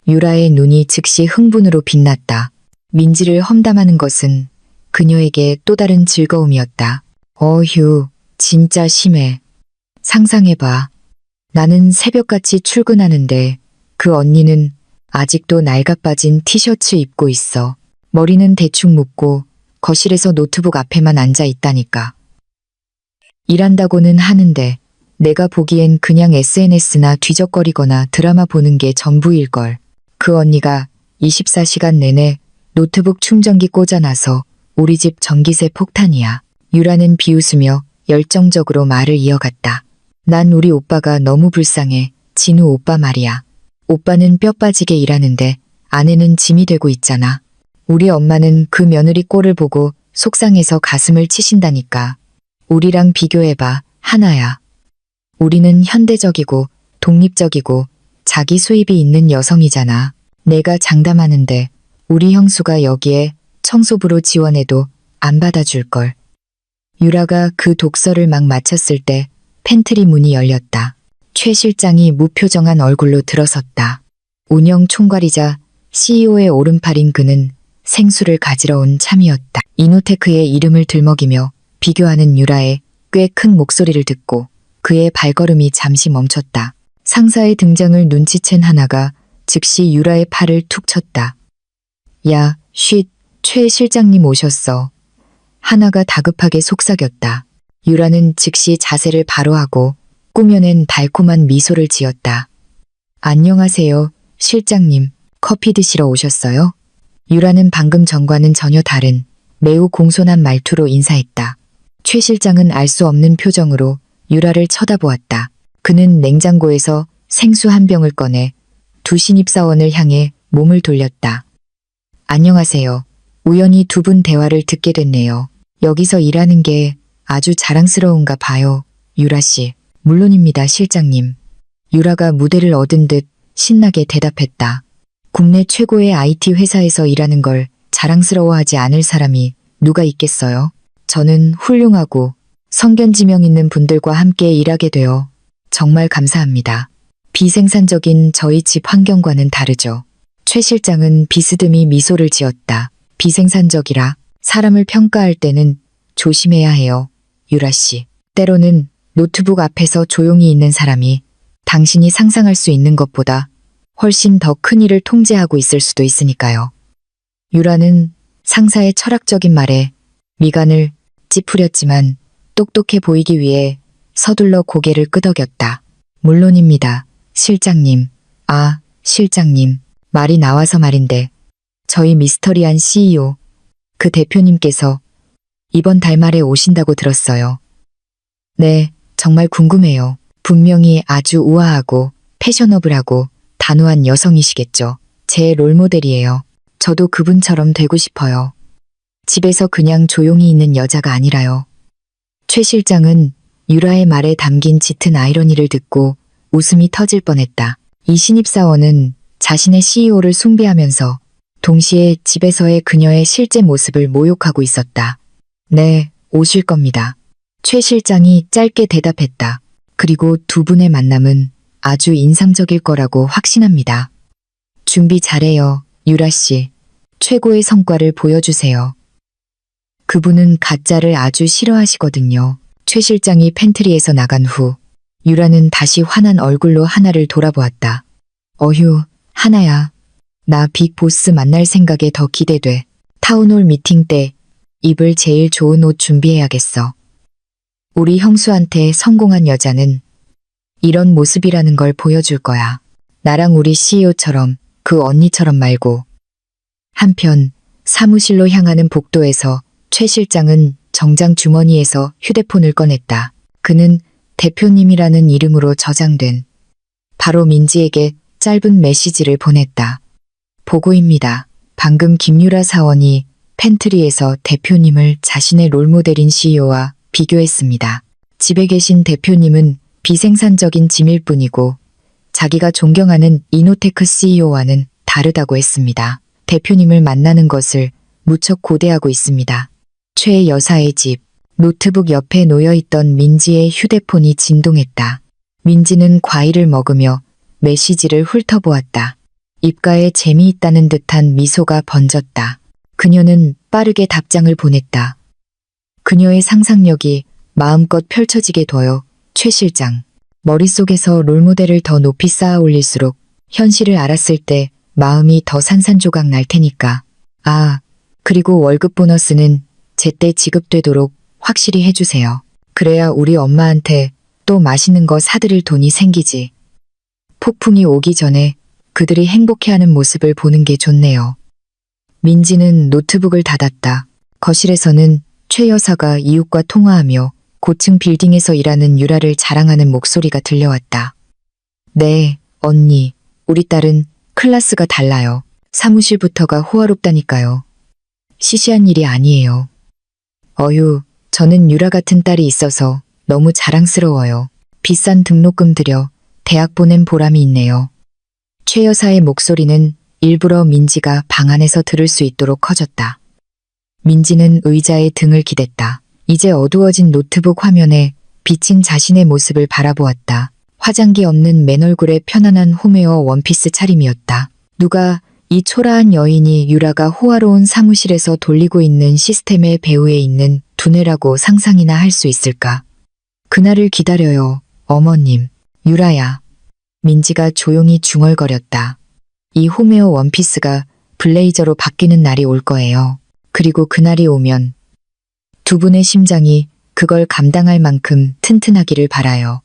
Speaker 1: 유라의 눈이 즉시 흥분으로 빛났다. 민지를 험담하는 것은 그녀에게 또 다른 즐거움이었다. 어휴, 진짜 심해. 상상해봐. 나는 새벽같이 출근하는데 그 언니는 아직도 낡아빠진 티셔츠 입고 있어. 머리는 대충 묶고 거실에서 노트북 앞에만 앉아 있다니까. 일한다고는 하는데 내가 보기엔 그냥 SNS나 뒤적거리거나 드라마 보는 게 전부일걸. 그 언니가 24시간 내내 노트북 충전기 꽂아놔서 우리 집 전기세 폭탄이야. 유라는 비웃으며 열정적으로 말을 이어갔다. 난 우리 오빠가 너무 불쌍해. 진우 오빠 말이야. 오빠는 뼈 빠지게 일하는데 아내는 짐이 되고 있잖아. 우리 엄마는 그 며느리 꼴을 보고 속상해서 가슴을 치신다니까. 우리랑 비교해봐, 하나야. 우리는 현대적이고 독립적이고 자기 수입이 있는 여성이잖아. 내가 장담하는데 우리 형수가 여기에 청소부로 지원해도 안 받아줄걸. 유라가 그 독서를 막 마쳤을 때 팬트리 문이 열렸다. 최 실장이 무표정한 얼굴로 들어섰다. 운영 총괄이자 CEO의 오른팔인 그는 생수를 가지러 온 참이었다. 이노테크의 이름을 들먹이며 비교하는 유라의 꽤 큰 목소리를 듣고 그의 발걸음이 잠시 멈췄다. 상사의 등장을 눈치챈 하나가 즉시 유라의 팔을 툭 쳤다. 야, 쉿, 최 실장님 오셨어. 하나가 다급하게 속삭였다. 유라는 즉시 자세를 바로 하고 꾸며낸 달콤한 미소를 지었다. 안녕하세요, 실장님. 커피 드시러 오셨어요? 유라는 방금 전과는 전혀 다른 매우 공손한 말투로 인사했다. 최 실장은 알 수 없는 표정으로 유라를 쳐다보았다. 그는 냉장고에서 생수 한 병을 꺼내 두 신입사원을 향해 몸을 돌렸다. 안녕하세요. 우연히 두 분 대화를 듣게 됐네요. 여기서 일하는 게 아주 자랑스러운가 봐요, 유라 씨. 물론입니다, 실장님. 유라가 무대를 얻은 듯 신나게 대답했다. 국내 최고의 IT 회사에서 일하는 걸 자랑스러워하지 않을 사람이 누가 있겠어요? 저는 훌륭하고 성견지명 있는 분들과 함께 일하게 되어 정말 감사합니다. 비생산적인 저희 집 환경과는 다르죠. 최 실장은 비스듬히 미소를 지었다. 비생산적이라 사람을 평가할 때는 조심해야 해요, 유라 씨. 때로는 노트북 앞에서 조용히 있는 사람이 당신이 상상할 수 있는 것보다 훨씬 더 큰 일을 통제하고 있을 수도 있으니까요. 유라는 상사의 철학적인 말에 미간을 찌푸렸지만 똑똑해 보이기 위해 서둘러 고개를 끄덕였다. 물론입니다, 실장님. 아, 실장님. 말이 나와서 말인데 저희 미스터리한 CEO, 그 대표님께서 이번 달 말에 오신다고 들었어요. 네, 정말 궁금해요. 분명히 아주 우아하고 패셔너블하고 단호한 여성이시겠죠. 제 롤모델이에요. 저도 그분처럼 되고 싶어요. 집에서 그냥 조용히 있는 여자가 아니라요. 최 실장은 유라의 말에 담긴 짙은 아이러니를 듣고 웃음이 터질 뻔했다. 이 신입사원은 자신의 CEO를 숭배하면서 동시에 집에서의 그녀의 실제 모습을 모욕하고 있었다. 네, 오실 겁니다. 최 실장이 짧게 대답했다. 그리고 두 분의 만남은 아주 인상적일 거라고 확신합니다. 준비 잘해요, 유라 씨. 최고의 성과를 보여주세요. 그분은 가짜를 아주 싫어하시거든요. 최 실장이 팬트리에서 나간 후 유라는 다시 환한 얼굴로 하나를 돌아보았다. 어휴, 하나야. 나 빅보스 만날 생각에 더 기대돼. 타운홀 미팅 때 입을 제일 좋은 옷 준비해야겠어. 우리 형수한테 성공한 여자는 이런 모습이라는 걸 보여줄 거야. 나랑 우리 CEO처럼 그 언니처럼 말고. 한편 사무실로 향하는 복도에서 최 실장은 정장 주머니에서 휴대폰을 꺼냈다. 그는 대표님이라는 이름으로 저장된 바로 민지에게 짧은 메시지를 보냈다. 보고입니다. 방금 김유라 사원이 팬트리에서 대표님을 자신의 롤모델인 CEO와 비교했습니다. 집에 계신 대표님은 비생산적인 짐일 뿐이고 자기가 존경하는 이노테크 CEO와는 다르다고 했습니다. 대표님을 만나는 것을 무척 고대하고 있습니다. 최 여사의 집, 노트북 옆에 놓여있던 민지의 휴대폰이 진동했다. 민지는 과일을 먹으며 메시지를 훑어보았다. 입가에 재미있다는 듯한 미소가 번졌다. 그녀는 빠르게 답장을 보냈다. 그녀의 상상력이 마음껏 펼쳐지게 둬요. 최 실장. 머릿속에서 롤모델을 더 높이 쌓아 올릴수록 현실을 알았을 때 마음이 더 산산조각 날 테니까. 아, 그리고 월급 보너스는 제때 지급되도록 확실히 해주세요. 그래야 우리 엄마한테 또 맛있는 거 사드릴 돈이 생기지. 폭풍이 오기 전에 그들이 행복해하는 모습을 보는 게 좋네요. 민지는 노트북을 닫았다. 거실에서는 최 여사가 이웃과 통화하며 고층 빌딩에서 일하는 유라를 자랑하는 목소리가 들려왔다. 네, 언니. 우리 딸은 클래스가 달라요. 사무실부터가 호화롭다니까요. 시시한 일이 아니에요. 어휴, 저는 유라 같은 딸이 있어서 너무 자랑스러워요. 비싼 등록금 들여 대학 보낸 보람이 있네요. 최 여사의 목소리는 일부러 민지가 방 안에서 들을 수 있도록 커졌다. 민지는 의자에 등을 기댔다. 이제 어두워진 노트북 화면에 비친 자신의 모습을 바라보았다. 화장기 없는 맨 얼굴에 편안한 홈웨어 원피스 차림이었다. 누가 이 초라한 여인이 유라가 호화로운 사무실에서 돌리고 있는 시스템의 배후에 있는 두뇌라고 상상이나 할 수 있을까? 그날을 기다려요, 어머님. 유라야. 민지가 조용히 중얼거렸다. 이 홈웨어 원피스가 블레이저로 바뀌는 날이 올 거예요. 그리고 그날이 오면 두 분의 심장이 그걸 감당할 만큼 튼튼하기를 바라요.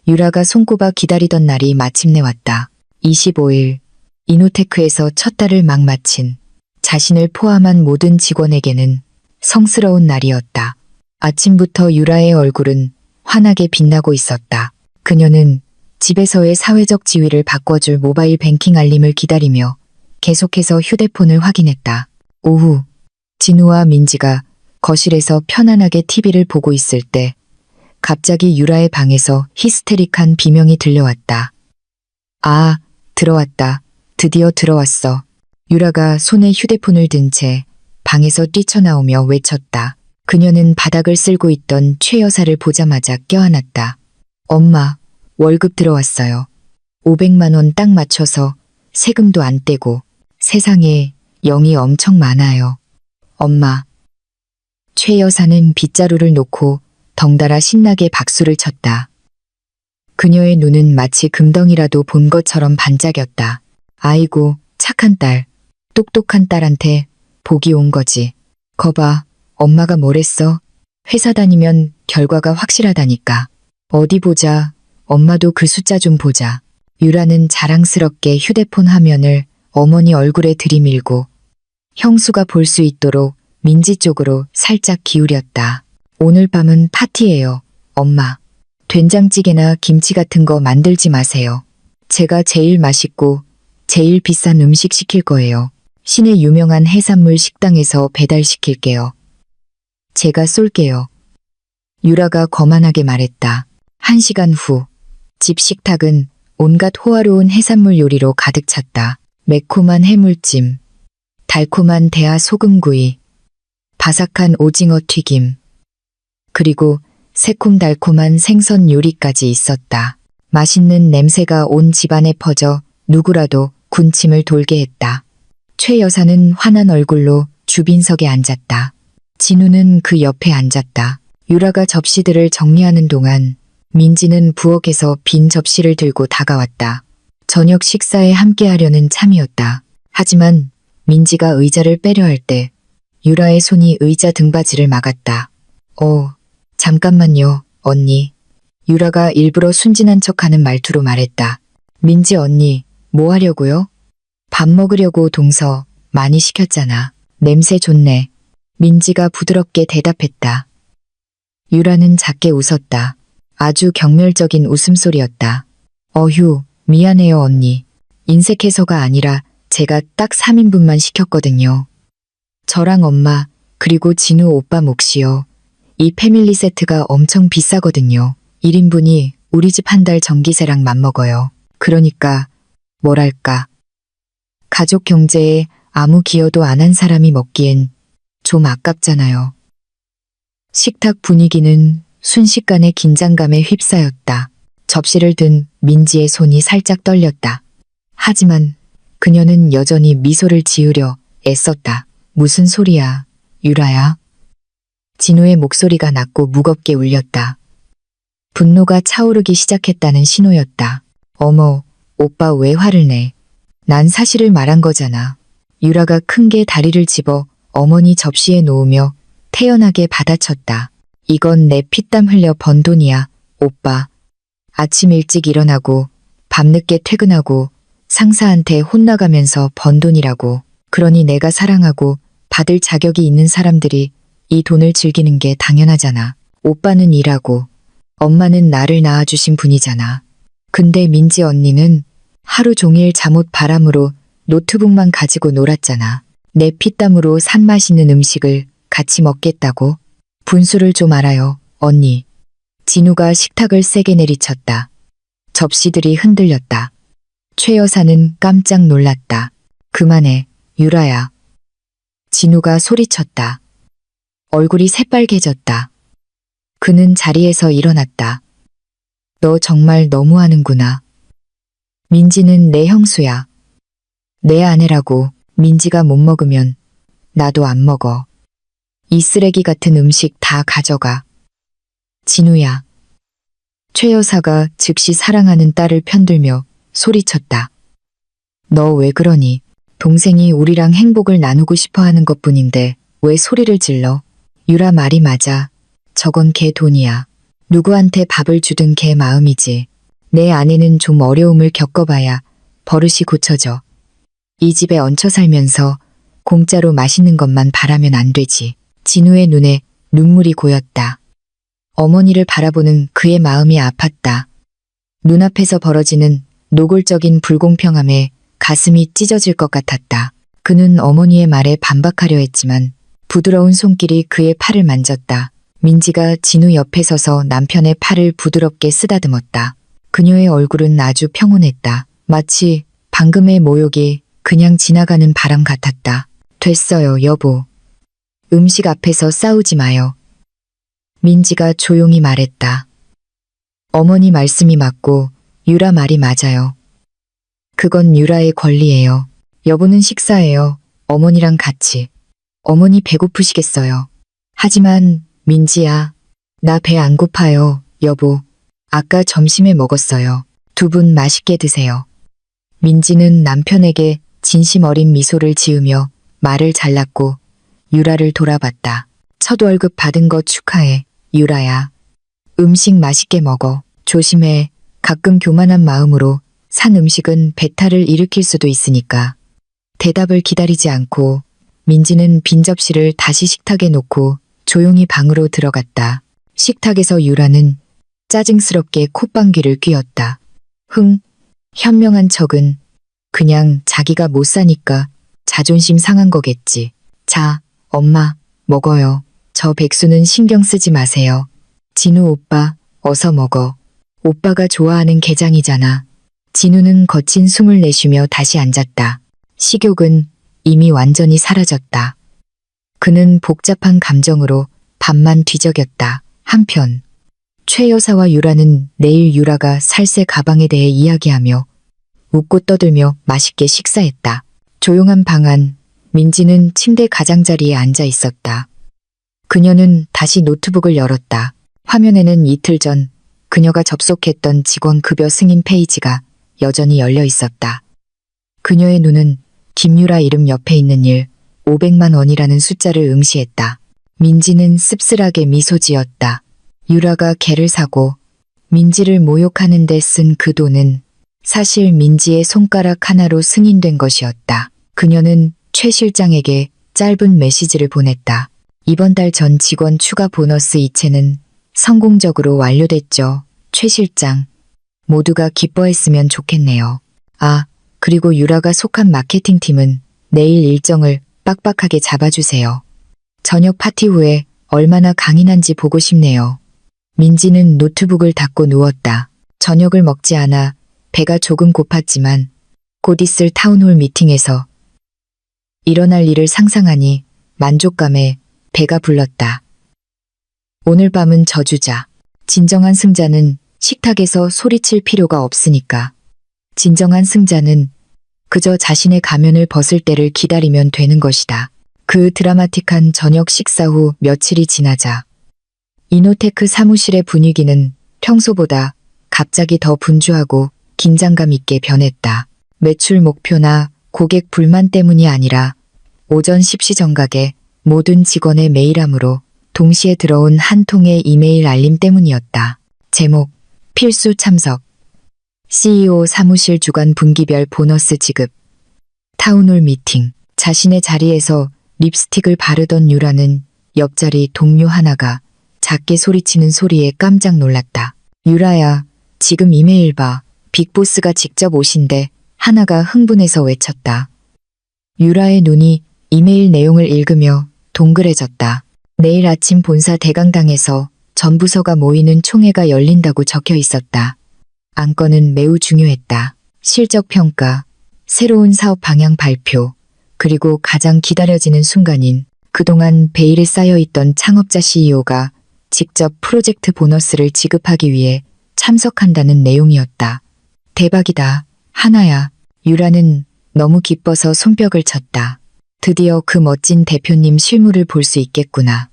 Speaker 1: 유라가 손꼽아 기다리던 날이 마침내 왔다. 25일, 이노테크에서 첫 달을 막 마친 자신을 포함한 모든 직원에게는 성스러운 날이었다. 아침부터 유라의 얼굴은 환하게 빛나고 있었다. 그녀는 집에서의 사회적 지위를 바꿔줄 모바일 뱅킹 알림을 기다리며 계속해서 휴대폰을 확인했다. 오후, 진우와 민지가 거실에서 편안하게 TV를 보고 있을 때 갑자기 유라의 방에서 히스테릭한 비명이 들려왔다. 아, 들어왔다. 드디어 들어왔어. 유라가 손에 휴대폰을 든 채 방에서 뛰쳐나오며 외쳤다. 그녀는 바닥을 쓸고 있던 최 여사를 보자마자 껴안았다. 엄마, 월급 들어왔어요. 500만 원 딱 맞춰서 세금도 안 떼고 세상에 0이 엄청 많아요. 엄마. 최 여사는 빗자루를 놓고 덩달아 신나게 박수를 쳤다. 그녀의 눈은 마치 금덩이라도 본 것처럼 반짝였다. 아이고, 착한 딸. 똑똑한 딸한테 복이 온 거지. 거봐, 엄마가 뭐랬어? 회사 다니면 결과가 확실하다니까. 어디 보자. 엄마도 그 숫자 좀 보자. 유라는 자랑스럽게 휴대폰 화면을 어머니 얼굴에 들이밀고 형수가 볼 수 있도록 민지 쪽으로 살짝 기울였다. 오늘 밤은 파티예요, 엄마. 된장찌개나 김치 같은 거 만들지 마세요. 제가 제일 맛있고 제일 비싼 음식 시킬 거예요. 시내 유명한 해산물 식당에서 배달시킬게요. 제가 쏠게요. 유라가 거만하게 말했다. 1시간 후, 집 식탁은 온갖 호화로운 해산물 요리로 가득 찼다. 매콤한 해물찜, 달콤한 대하 소금구이, 바삭한 오징어 튀김, 그리고 새콤달콤한 생선 요리까지 있었다. 맛있는 냄새가 온 집안에 퍼져 누구라도 군침을 돌게 했다. 최 여사는 환한 얼굴로 주빈석에 앉았다. 진우는 그 옆에 앉았다. 유라가 접시들을 정리하는 동안 민지는 부엌에서 빈 접시를 들고 다가왔다. 저녁 식사에 함께하려는 참이었다. 하지만 민지가 의자를 빼려 할 때 유라의 손이 의자 등받이를 막았다. 잠깐만요, 언니. 유라가 일부러 순진한 척하는 말투로 말했다. 민지 언니, 뭐 하려고요? 밥 먹으려고 동서 많이 시켰잖아. 냄새 좋네. 민지가 부드럽게 대답했다. 유라는 작게 웃었다. 아주 경멸적인 웃음소리였다. 어휴, 미안해요 언니. 인색해서가 아니라 제가 딱 3인분만 시켰거든요. 저랑 엄마, 그리고 진우 오빠 몫이요. 이 패밀리 세트가 엄청 비싸거든요. 1인분이 우리 집 한 달 전기세랑 맞먹어요. 그러니까 뭐랄까. 가족 경제에 아무 기여도 안 한 사람이 먹기엔 좀 아깝잖아요. 식탁 분위기는 순식간에 긴장감에 휩싸였다. 접시를 든 민지의 손이 살짝 떨렸다. 하지만 그녀는 여전히 미소를 지으려 애썼다. 무슨 소리야, 유라야? 진우의 목소리가 낮고 무겁게 울렸다. 분노가 차오르기 시작했다는 신호였다. 어머, 오빠 왜 화를 내? 난 사실을 말한 거잖아. 유라가 큰 게 다리를 집어 어머니 접시에 놓으며 태연하게 받아쳤다. 이건 내 피땀 흘려 번 돈이야, 오빠. 아침 일찍 일어나고 밤늦게 퇴근하고 상사한테 혼나가면서 번 돈이라고. 그러니 내가 사랑하고 받을 자격이 있는 사람들이 이 돈을 즐기는 게 당연하잖아. 오빠는 일하고 엄마는 나를 낳아주신 분이잖아. 근데 민지 언니는 하루 종일 잠옷 바람으로 노트북만 가지고 놀았잖아. 내 피땀으로 산 맛있는 음식을 같이 먹겠다고? 분수를 좀 알아요, 언니. 진우가 식탁을 세게 내리쳤다. 접시들이 흔들렸다. 최 여사는 깜짝 놀랐다. 그만해, 유라야. 진우가 소리쳤다. 얼굴이 새빨개졌다. 그는 자리에서 일어났다. 너 정말 너무하는구나. 민지는 내 형수야. 내 아내라고. 민지가 못 먹으면 나도 안 먹어. 이 쓰레기 같은 음식 다 가져가. 진우야. 최 여사가 즉시 사랑하는 딸을 편들며 소리쳤다. 너 왜 그러니? 동생이 우리랑 행복을 나누고 싶어 하는 것뿐인데 왜 소리를 질러? 유라 말이 맞아. 저건 걔 돈이야. 누구한테 밥을 주든 걔 마음이지. 내 아내는 좀 어려움을 겪어봐야 버릇이 고쳐져. 이 집에 얹혀 살면서 공짜로 맛있는 것만 바라면 안 되지. 진우의 눈에 눈물이 고였다. 어머니를 바라보는 그의 마음이 아팠다. 눈앞에서 벌어지는 노골적인 불공평함에 가슴이 찢어질 것 같았다. 그는 어머니의 말에 반박하려 했지만 부드러운 손길이 그의 팔을 만졌다. 민지가 진우 옆에 서서 남편의 팔을 부드럽게 쓰다듬었다. 그녀의 얼굴은 아주 평온했다. 마치 방금의 모욕이 그냥 지나가는 바람 같았다. 됐어요, 여보. 음식 앞에서 싸우지 마요. 민지가 조용히 말했다. 어머니 말씀이 맞고 유라 말이 맞아요. 그건 유라의 권리예요. 여보는 식사해요. 어머니랑 같이. 어머니 배고프시겠어요. 하지만 민지야, 나 배 안 고파요, 여보. 아까 점심에 먹었어요. 두 분 맛있게 드세요. 민지는 남편에게 진심 어린 미소를 지으며 말을 잘랐고 유라를 돌아봤다. 첫 월급 받은 거 축하해, 유라야. 음식 맛있게 먹어. 조심해. 가끔 교만한 마음으로 산 음식은 배탈을 일으킬 수도 있으니까. 대답을 기다리지 않고 민지는 빈 접시를 다시 식탁에 놓고 조용히 방으로 들어갔다. 식탁에서 유라는 짜증스럽게 콧방귀를 뀌었다. 현명한 척은 그냥 자기가 못 사니까 자존심 상한 거겠지. 자, 엄마, 먹어요. 저 백수는 신경 쓰지 마세요. 진우 오빠, 어서 먹어. 오빠가 좋아하는 게장이잖아. 진우는 거친 숨을 내쉬며 다시 앉았다. 식욕은 이미 완전히 사라졌다. 그는 복잡한 감정으로 밥만 뒤적였다. 한편 최 여사와 유라는 내일 유라가 살 새 가방에 대해 이야기하며 웃고 떠들며 맛있게 식사했다. 조용한 방 안, 민지는 침대 가장자리에 앉아 있었다. 그녀는 다시 노트북을 열었다. 화면에는 이틀 전 그녀가 접속했던 직원 급여 승인 페이지가 여전히 열려 있었다. 그녀의 눈은 김유라 이름 옆에 있는 일 500만 원이라는 숫자를 응시했다. 민지는 씁쓸하게 미소 지었다. 유라가 개를 사고 민지를 모욕하는 데 쓴 그 돈은 사실 민지의 손가락 하나로 승인된 것이었다. 그녀는 최 실장에게 짧은 메시지를 보냈다. 이번 달 전 직원 추가 보너스 이체는 성공적으로 완료됐죠. 최 실장. 모두가 기뻐했으면 좋겠네요. 아, 그리고 유라가 속한 마케팅팀은 내일 일정을 빡빡하게 잡아주세요. 저녁 파티 후에 얼마나 강인한지 보고 싶네요. 민지는 노트북을 닫고 누웠다. 저녁을 먹지 않아 배가 조금 고팠지만 곧 있을 타운홀 미팅에서 일어날 일을 상상하니 만족감에 배가 불렀다. 오늘 밤은 져주자. 진정한 승자는 식탁에서 소리칠 필요가 없으니까. 진정한 승자는 그저 자신의 가면을 벗을 때를 기다리면 되는 것이다. 그 드라마틱한 저녁 식사 후 며칠이 지나자 이노테크 사무실의 분위기는 평소보다 갑자기 더 분주하고 긴장감 있게 변했다. 매출 목표나 고객 불만 때문이 아니라 오전 10시 정각에 모든 직원의 메일함으로 동시에 들어온 한 통의 이메일 알림 때문이었다. 제목, 필수 참석. CEO 사무실 주간 분기별 보너스 지급. 타운홀 미팅. 자신의 자리에서 립스틱을 바르던 유라는 옆자리 동료 하나가 작게 소리치는 소리에 깜짝 놀랐다. 유라야, 지금 이메일 봐. 빅보스가 직접 오신대. 하나가 흥분해서 외쳤다. 유라의 눈이 이메일 내용을 읽으며 동그래졌다. 내일 아침 본사 대강당에서 전 부서가 모이는 총회가 열린다고 적혀 있었다. 안건은 매우 중요했다. 실적 평가, 새로운 사업 방향 발표, 그리고 가장 기다려지는 순간인 그동안 베일에 쌓여있던 창업자 CEO가 직접 프로젝트 보너스를 지급하기 위해 참석한다는 내용이었다. 대박이다. 하나야. 유라는 너무 기뻐서 손뼉을 쳤다. 드디어 그 멋진 대표님 실물을 볼 수 있겠구나.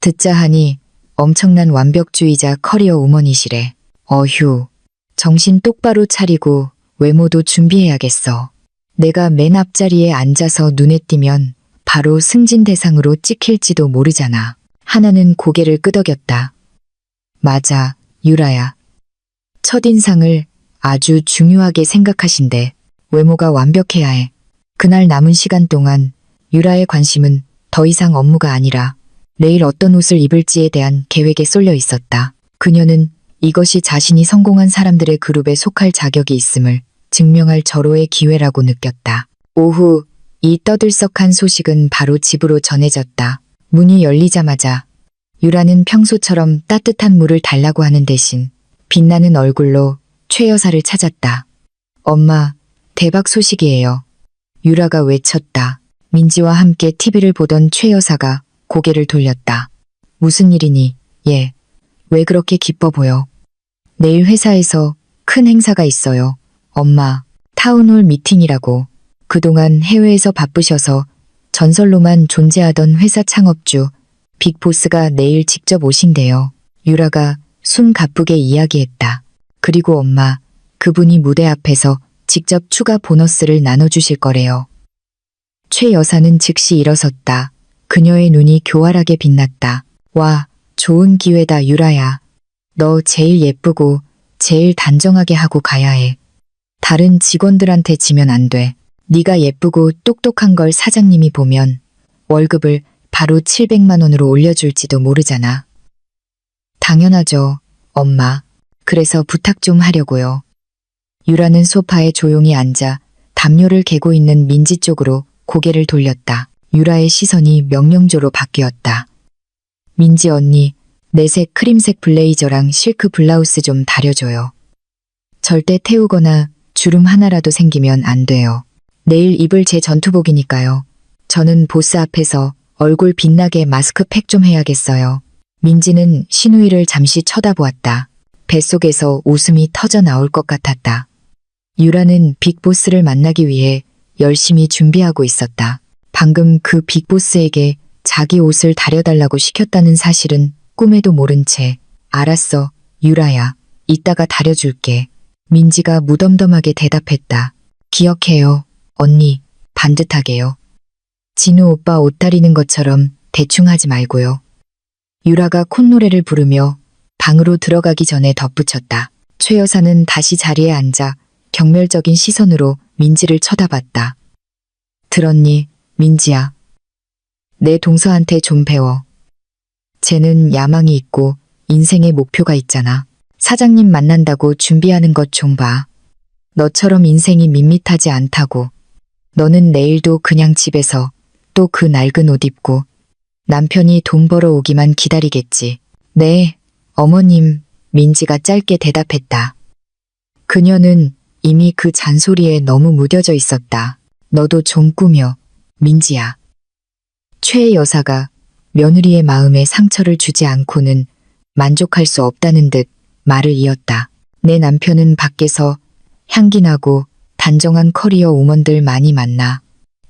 Speaker 1: 듣자 하니 엄청난 완벽주의자 커리어 우먼이시래. 어휴. 정신 똑바로 차리고 외모도 준비해야겠어. 내가 맨 앞자리에 앉아서 눈에 띄면 바로 승진 대상으로 찍힐지도 모르잖아. 하나는 고개를 끄덕였다. 맞아, 유라야. 첫인상을 아주 중요하게 생각하신대. 외모가 완벽해야 해. 그날 남은 시간 동안 유라의 관심은 더 이상 업무가 아니라 내일 어떤 옷을 입을지에 대한 계획에 쏠려 있었다. 그녀는 이것이 자신이 성공한 사람들의 그룹에 속할 자격이 있음을 증명할 절호의 기회라고 느꼈다. 오후, 이 떠들썩한 소식은 바로 집으로 전해졌다. 문이 열리자마자 유라는 평소처럼 따뜻한 물을 달라고 하는 대신 빛나는 얼굴로 최 여사를 찾았다. 엄마, 대박 소식이에요. 유라가 외쳤다. 민지와 함께 TV를 보던 최 여사가 고개를 돌렸다. 무슨 일이니? 얘, 왜 그렇게 기뻐 보여? 내일 회사에서 큰 행사가 있어요. 엄마, 타운홀 미팅이라고. 그동안 해외에서 바쁘셔서 전설로만 존재하던 회사 창업주 빅보스가 내일 직접 오신대요. 유라가 숨 가쁘게 이야기했다. 그리고 엄마, 그분이 무대 앞에서 직접 추가 보너스를 나눠주실 거래요. 최 여사는 즉시 일어섰다. 그녀의 눈이 교활하게 빛났다. 와, 좋은 기회다 유라야. 너 제일 예쁘고 제일 단정하게 하고 가야 해. 다른 직원들한테 지면 안 돼. 네가 예쁘고 똑똑한 걸 사장님이 보면 월급을 바로 700만 원으로 올려줄지도 모르잖아. 당연하죠, 엄마. 그래서 부탁 좀 하려고요. 유라는 소파에 조용히 앉아 담요를 개고 있는 민지 쪽으로 고개를 돌렸다. 유라의 시선이 명령조로 바뀌었다. 민지 언니, 내색 크림색 블레이저랑 실크 블라우스 좀 다려줘요. 절대 태우거나 주름 하나라도 생기면 안 돼요. 내일 입을 제 전투복이니까요. 저는 보스 앞에서 얼굴 빛나게 마스크팩 좀 해야겠어요. 민지는 신우이를 잠시 쳐다보았다. 뱃속에서 웃음이 터져 나올 것 같았다. 유라는 빅보스를 만나기 위해 열심히 준비하고 있었다. 방금 그 빅보스에게 자기 옷을 다려달라고 시켰다는 사실은 꿈에도 모른 채 알았어, 유라야. 이따가 다려줄게. 민지가 무덤덤하게 대답했다. 기억해요, 언니. 반듯하게요. 진우 오빠 옷 다리는 것처럼 대충 하지 말고요. 유라가 콧노래를 부르며 방으로 들어가기 전에 덧붙였다. 최 여사는 다시 자리에 앉아 경멸적인 시선으로 민지를 쳐다봤다. 들었니, 민지야. 내 동서한테 좀 배워. 쟤는 야망이 있고 인생의 목표가 있잖아. 사장님 만난다고 준비하는 것 좀 봐. 너처럼 인생이 밋밋하지 않다고. 너는 내일도 그냥 집에서 또 그 낡은 옷 입고 남편이 돈 벌어 오기만 기다리겠지. 네, 어머님, 민지가 짧게 대답했다. 그녀는 이미 그 잔소리에 너무 무뎌져 있었다. 너도 좀 꾸며, 민지야. 최 여사가 며느리의 마음에 상처를 주지 않고는 만족할 수 없다는 듯 말을 이었다. 내 남편은 밖에서 향기나고 단정한 커리어 우먼들 많이 만나.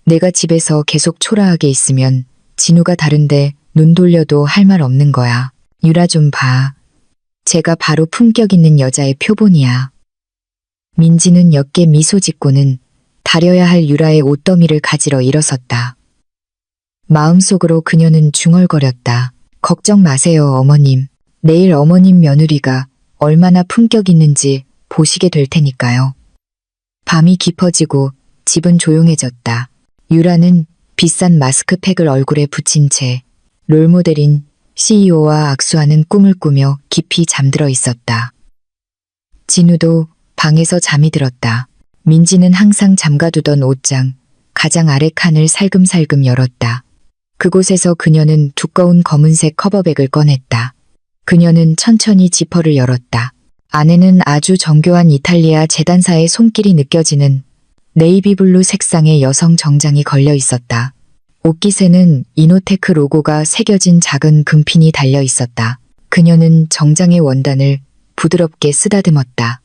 Speaker 1: 내가 집에서 계속 초라하게 있으면 진우가 다른데 눈 돌려도 할 말 없는 거야. 유라 좀 봐. 제가 바로 품격 있는 여자의 표본이야. 민지는 옅게 미소 짓고는 다려야 할 유라의 옷더미를 가지러 일어섰다. 마음속으로 그녀는 중얼거렸다. 걱정 마세요, 어머님. 내일 어머님 며느리가 얼마나 품격 있는지 보시게 될 테니까요. 밤이 깊어지고 집은 조용해졌다. 유라는 비싼 마스크팩을 얼굴에 붙인 채 롤모델인 CEO와 악수하는 꿈을 꾸며 깊이 잠들어 있었다. 진우도 방에서 잠이 들었다. 민지는 항상 잠가두던 옷장, 가장 아래 칸을 살금살금 열었다. 그곳에서 그녀는 두꺼운 검은색 커버백을 꺼냈다. 그녀는 천천히 지퍼를 열었다. 안에는 아주 정교한 이탈리아 재단사의 손길이 느껴지는 네이비블루 색상의 여성 정장이 걸려 있었다. 옷깃에는 이노테크 로고가 새겨진 작은 금핀이 달려 있었다. 그녀는 정장의 원단을 부드럽게 쓰다듬었다.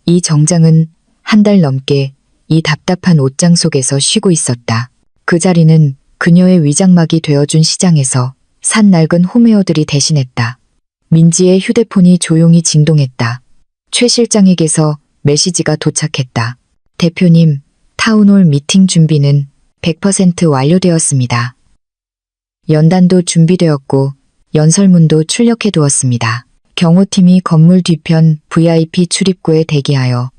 Speaker 1: 이 정장은 한 달 넘게 이 답답한 옷장 속에서 쉬고 있었다. 그 자리는 그녀의 위장막이 되어준 시장에서 산 낡은 홈웨어들이 대신했다. 민지의 휴대폰이 조용히 진동했다. 최 실장에게서 메시지가 도착했다. 대표님, 타운홀 미팅 준비는 100% 완료되었습니다. 연단도 준비되었고 연설문도 출력해 두었습니다. 경호팀이 건물 뒤편 VIP 출입구에 대기하여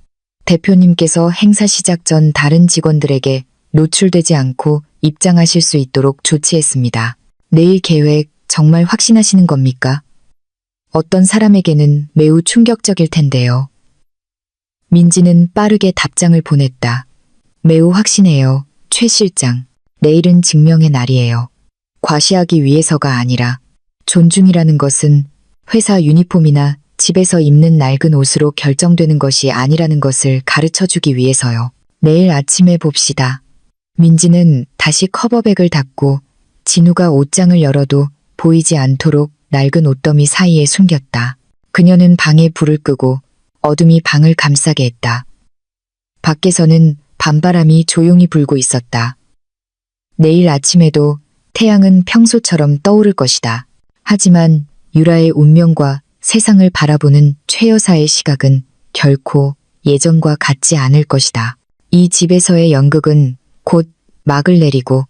Speaker 1: 대표님께서 행사 시작 전 다른 직원들에게 노출되지 않고 입장하실 수 있도록 조치했습니다. 내일 계획 정말 확신하시는 겁니까? 어떤 사람에게는 매우 충격적일 텐데요. 민지는 빠르게 답장을 보냈다. 매우 확신해요, 최 실장. 내일은 증명의 날이에요. 과시하기 위해서가 아니라 존중이라는 것은 회사 유니폼이나 집에서 입는 낡은 옷으로 결정되는 것이 아니라는 것을 가르쳐주기 위해서요. 내일 아침에 봅시다. 민지는 다시 커버백을 닫고 진우가 옷장을 열어도 보이지 않도록 낡은 옷더미 사이에 숨겼다. 그녀는 방에 불을 끄고 어둠이 방을 감싸게 했다. 밖에서는 밤바람이 조용히 불고 있었다. 내일 아침에도 태양은 평소처럼 떠오를 것이다. 하지만 유라의 운명과 세상을 바라보는 최 여사의 시각은 결코 예전과 같지 않을 것이다. 이 집에서의 연극은 곧 막을 내리고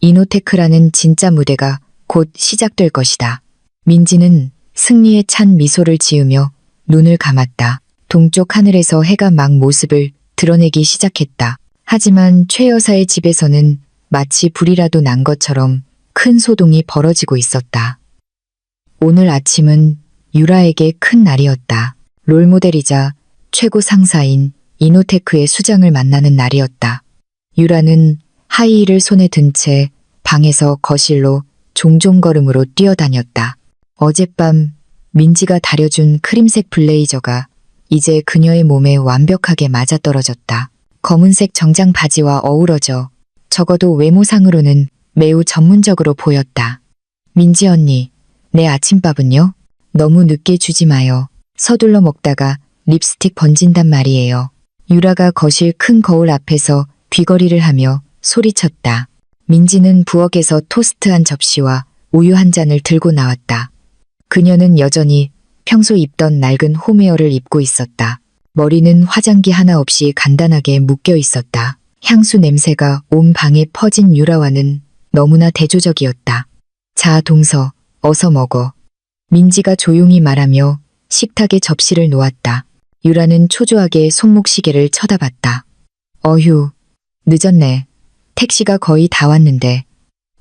Speaker 1: 이노테크라는 진짜 무대가 곧 시작될 것이다. 민지는 승리에 찬 미소를 지으며 눈을 감았다. 동쪽 하늘에서 해가 막 모습을 드러내기 시작했다. 하지만 최 여사의 집에서는 마치 불이라도 난 것처럼 큰 소동이 벌어지고 있었다. 오늘 아침은 유라에게 큰 날이었다. 롤모델이자 최고 상사인 이노테크의 수장을 만나는 날이었다. 유라는 하이힐을 손에 든 채 방에서 거실로 종종 걸음으로 뛰어다녔다. 어젯밤 민지가 다려준 크림색 블레이저가 이제 그녀의 몸에 완벽하게 맞아떨어졌다. 검은색 정장 바지와 어우러져 적어도 외모상으로는 매우 전문적으로 보였다. 민지 언니, 내 아침밥은요? 너무 늦게 주지 마요. 서둘러 먹다가 립스틱 번진단 말이에요. 유라가 거실 큰 거울 앞에서 귀걸이를 하며 소리쳤다. 민지는 부엌에서 토스트 한 접시와 우유 한 잔을 들고 나왔다. 그녀는 여전히 평소 입던 낡은 홈웨어를 입고 있었다. 머리는 화장기 하나 없이 간단하게 묶여 있었다. 향수 냄새가 온 방에 퍼진 유라와는 너무나 대조적이었다. 자, 동서, 어서 먹어. 민지가 조용히 말하며 식탁에 접시를 놓았다. 유라는 초조하게 손목시계를 쳐다봤다. 어휴, 늦었네. 택시가 거의 다 왔는데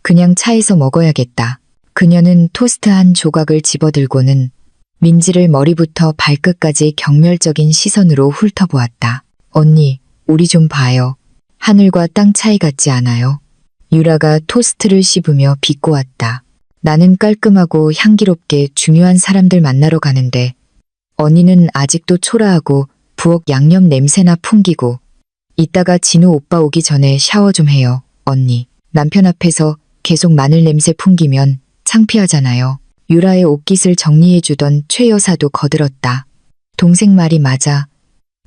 Speaker 1: 그냥 차에서 먹어야겠다. 그녀는 토스트 한 조각을 집어들고는 민지를 머리부터 발끝까지 경멸적인 시선으로 훑어보았다. 언니, 우리 좀 봐요. 하늘과 땅 차이 같지 않아요? 유라가 토스트를 씹으며 비꼬았다. 나는 깔끔하고 향기롭게 중요한 사람들 만나러 가는데 언니는 아직도 초라하고 부엌 양념 냄새나 풍기고 이따가 진우 오빠 오기 전에 샤워 좀 해요, 언니. 남편 앞에서 계속 마늘 냄새 풍기면 창피하잖아요. 유라의 옷깃을 정리해주던 최 여사도 거들었다. 동생 말이 맞아.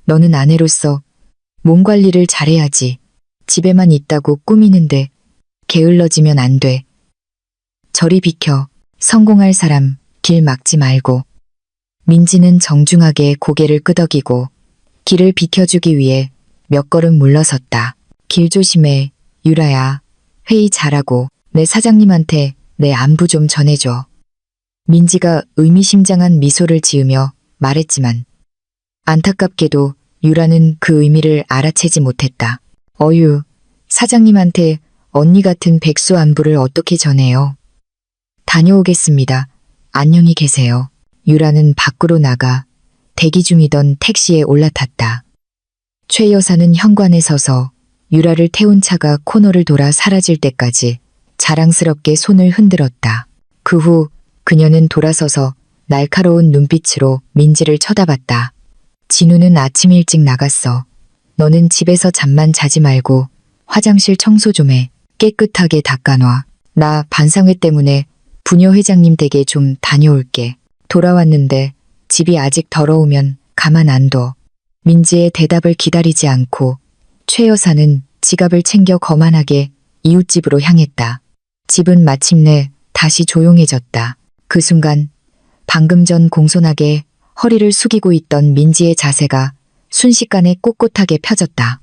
Speaker 1: 너는 아내로서 몸 관리를 잘해야지. 집에만 있다고 꾸미는데 게을러지면 안 돼. 저리 비켜. 성공할 사람 길 막지 말고. 민지는 정중하게 고개를 끄덕이고 길을 비켜주기 위해 몇 걸음 물러섰다. 길 조심해, 유라야. 회의 잘하고 내 사장님한테 내 안부 좀 전해줘. 민지가 의미심장한 미소를 지으며 말했지만 안타깝게도 유라는 그 의미를 알아채지 못했다. 어휴, 사장님한테 언니 같은 백수 안부를 어떻게 전해요? 다녀오겠습니다. 안녕히 계세요. 유라는 밖으로 나가 대기 중이던 택시에 올라탔다. 최 여사는 현관에 서서 유라를 태운 차가 코너를 돌아 사라질 때까지 자랑스럽게 손을 흔들었다. 그 후 그녀는 돌아서서 날카로운 눈빛으로 민지를 쳐다봤다. 진우는 아침 일찍 나갔어. 너는 집에서 잠만 자지 말고 화장실 청소 좀 해. 깨끗하게 닦아놔. 나 반상회 때문에 부녀 회장님 댁에 좀 다녀올게. 돌아왔는데 집이 아직 더러우면 가만 안 둬. 민지의 대답을 기다리지 않고 최 여사는 지갑을 챙겨 거만하게 이웃집으로 향했다. 집은 마침내 다시 조용해졌다. 그 순간 방금 전 공손하게 허리를 숙이고 있던 민지의 자세가 순식간에 꼿꼿하게 펴졌다.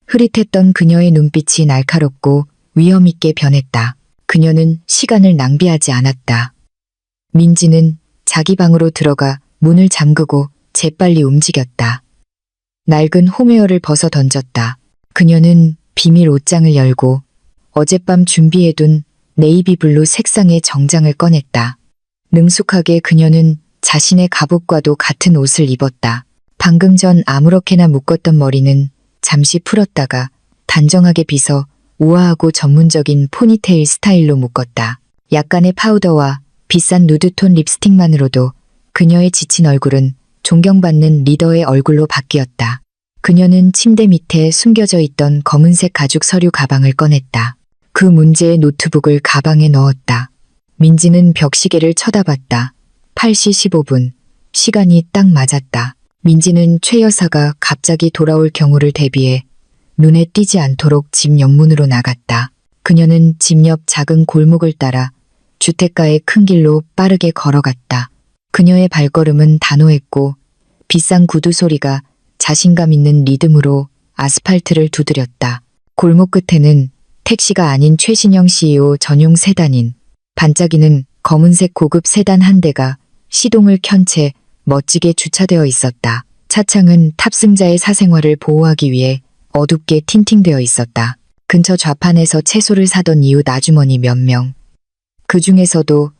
Speaker 1: 흐릿했던 그녀의 눈빛이 날카롭고 위험 있게 변했다. 그녀는 시간을 낭비하지 않았다. 민지는 자기 방으로 들어가 문을 잠그고 재빨리 움직였다. 낡은 홈웨어를 벗어 던졌다. 그녀는 비밀 옷장을 열고 어젯밤 준비해둔 네이비블루 색상의 정장을 꺼냈다. 능숙하게 그녀는 자신의 갑옷과도 같은 옷을 입었다. 방금 전 아무렇게나 묶었던 머리는 잠시 풀었다가 단정하게 빗어 우아하고 전문적인 포니테일 스타일로 묶었다. 약간의 파우더와 비싼 누드톤 립스틱만으로도 그녀의 지친 얼굴은 존경받는 리더의 얼굴로 바뀌었다. 그녀는 침대 밑에 숨겨져 있던 검은색 가죽 서류 가방을 꺼냈다. 그 문제의 노트북을 가방에 넣었다. 민지는 벽시계를 쳐다봤다. 8시 15분. 시간이 딱 맞았다. 민지는 최 여사가 갑자기 돌아올 경우를 대비해 눈에 띄지 않도록 집 옆문으로 나갔다. 그녀는 집 옆 작은 골목을 따라 주택가의 큰 길로 빠르게 걸어갔다. 그녀의 발걸음은 단호했고 비싼 구두 소리가 자신감 있는 리듬으로 아스팔트를 두드렸다. 골목 끝에는 택시가 아닌 최신형 CEO 전용 세단인 반짝이는 검은색 고급 세단 한 대가 시동을 켠 채 멋지게 주차되어 있었다. 차창은 탑승자의 사생활을 보호하기 위해 어둡게 틴팅되어 있었다. 근처 좌판에서 채소를 사던 이웃 아주머니 몇 명. 그 중에서도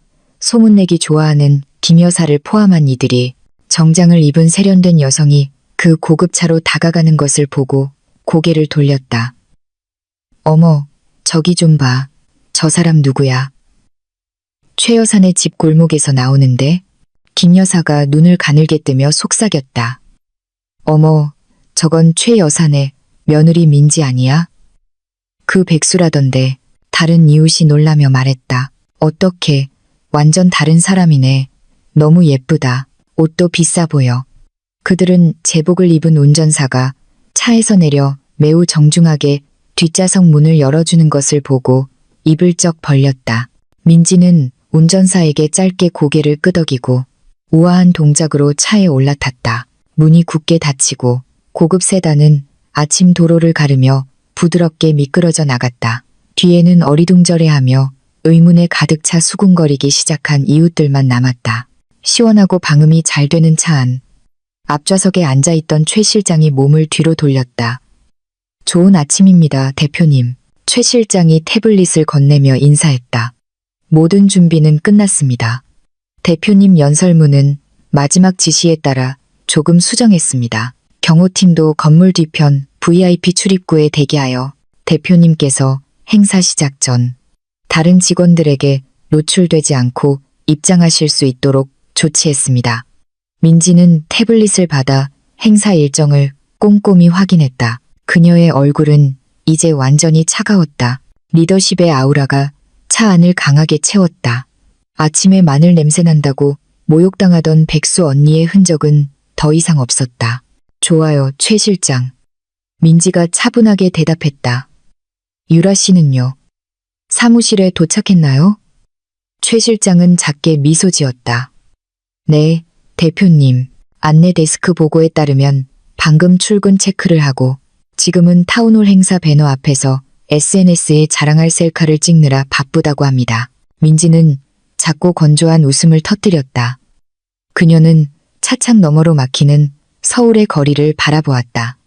Speaker 1: 소문내기 좋아하는 김 여사를 포함한 이들이 정장을 입은 세련된 여성이 그 고급차로 다가가는 것을 보고 고개를 돌렸다. 어머, 저기 좀 봐. 저 사람 누구야? 최 여사네 집 골목에서 나오는데 김 여사가 눈을 가늘게 뜨며 속삭였다. 어머, 저건 최 여사네 며느리 민지 아니야? 그 백수라던데. 다른 이웃이 놀라며 말했다. 어떻게, 완전 다른 사람이네. 너무 예쁘다. 옷도 비싸 보여. 그들은 제복을 입은 운전사가 차에서 내려 매우 정중하게 뒷좌석 문을 열어주는 것을 보고 입을 쩍 벌렸다. 민지는 운전사에게 짧게 고개를 끄덕이고 우아한 동작으로 차에 올라탔다. 문이 굳게 닫히고 고급 세단은 아침 도로를 가르며 부드럽게 미끄러져 나갔다. 뒤에는 어리둥절해하며 의문에 가득 차 수군거리기 시작한 이웃들만 남았다. 시원하고 방음이 잘 되는 차 안. 앞좌석에 앉아있던 최 실장이 몸을 뒤로 돌렸다. 좋은 아침입니다, 대표님. 최 실장이 태블릿을 건네며 인사했다. 모든 준비는 끝났습니다. 대표님 연설문은 마지막 지시에 따라 조금 수정했습니다. 경호팀도 건물 뒤편 VIP 출입구에 대기하여 대표님께서 행사 시작 전 다른 직원들에게 노출되지 않고 입장하실 수 있도록 조치했습니다. 민지는 태블릿을 받아 행사 일정을 꼼꼼히 확인했다. 그녀의 얼굴은 이제 완전히 차가웠다. 리더십의 아우라가 차 안을 강하게 채웠다. 아침에 마늘 냄새 난다고 모욕당하던 백수 언니의 흔적은 더 이상 없었다. 좋아요, 최 실장. 민지가 차분하게 대답했다. 유라 씨는요? 사무실에 도착했나요? 최 실장은 작게 미소 지었다. 네, 대표님. 안내 데스크 보고에 따르면 방금 출근 체크를 하고 지금은 타운홀 행사 배너 앞에서 SNS에 자랑할 셀카를 찍느라 바쁘다고 합니다. 민지는 작고 건조한 웃음을 터뜨렸다. 그녀는 차창 너머로 막히는 서울의 거리를 바라보았다.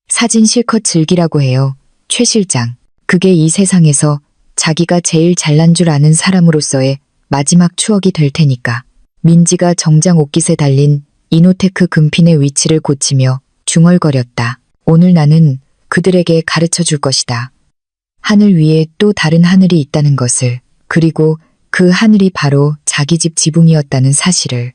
Speaker 1: 사진 실컷 즐기라고 해요, 최 실장. 그게 이 세상에서 자기가 제일 잘난 줄 아는 사람으로서의 마지막 추억이 될 테니까. 민지가 정장 옷깃에 달린 이노테크 금핀의 위치를 고치며 중얼거렸다. 오늘 나는 그들에게 가르쳐 줄 것이다. 하늘 위에 또 다른 하늘이 있다는 것을, 그리고 그 하늘이 바로 자기 집 지붕이었다는 사실을.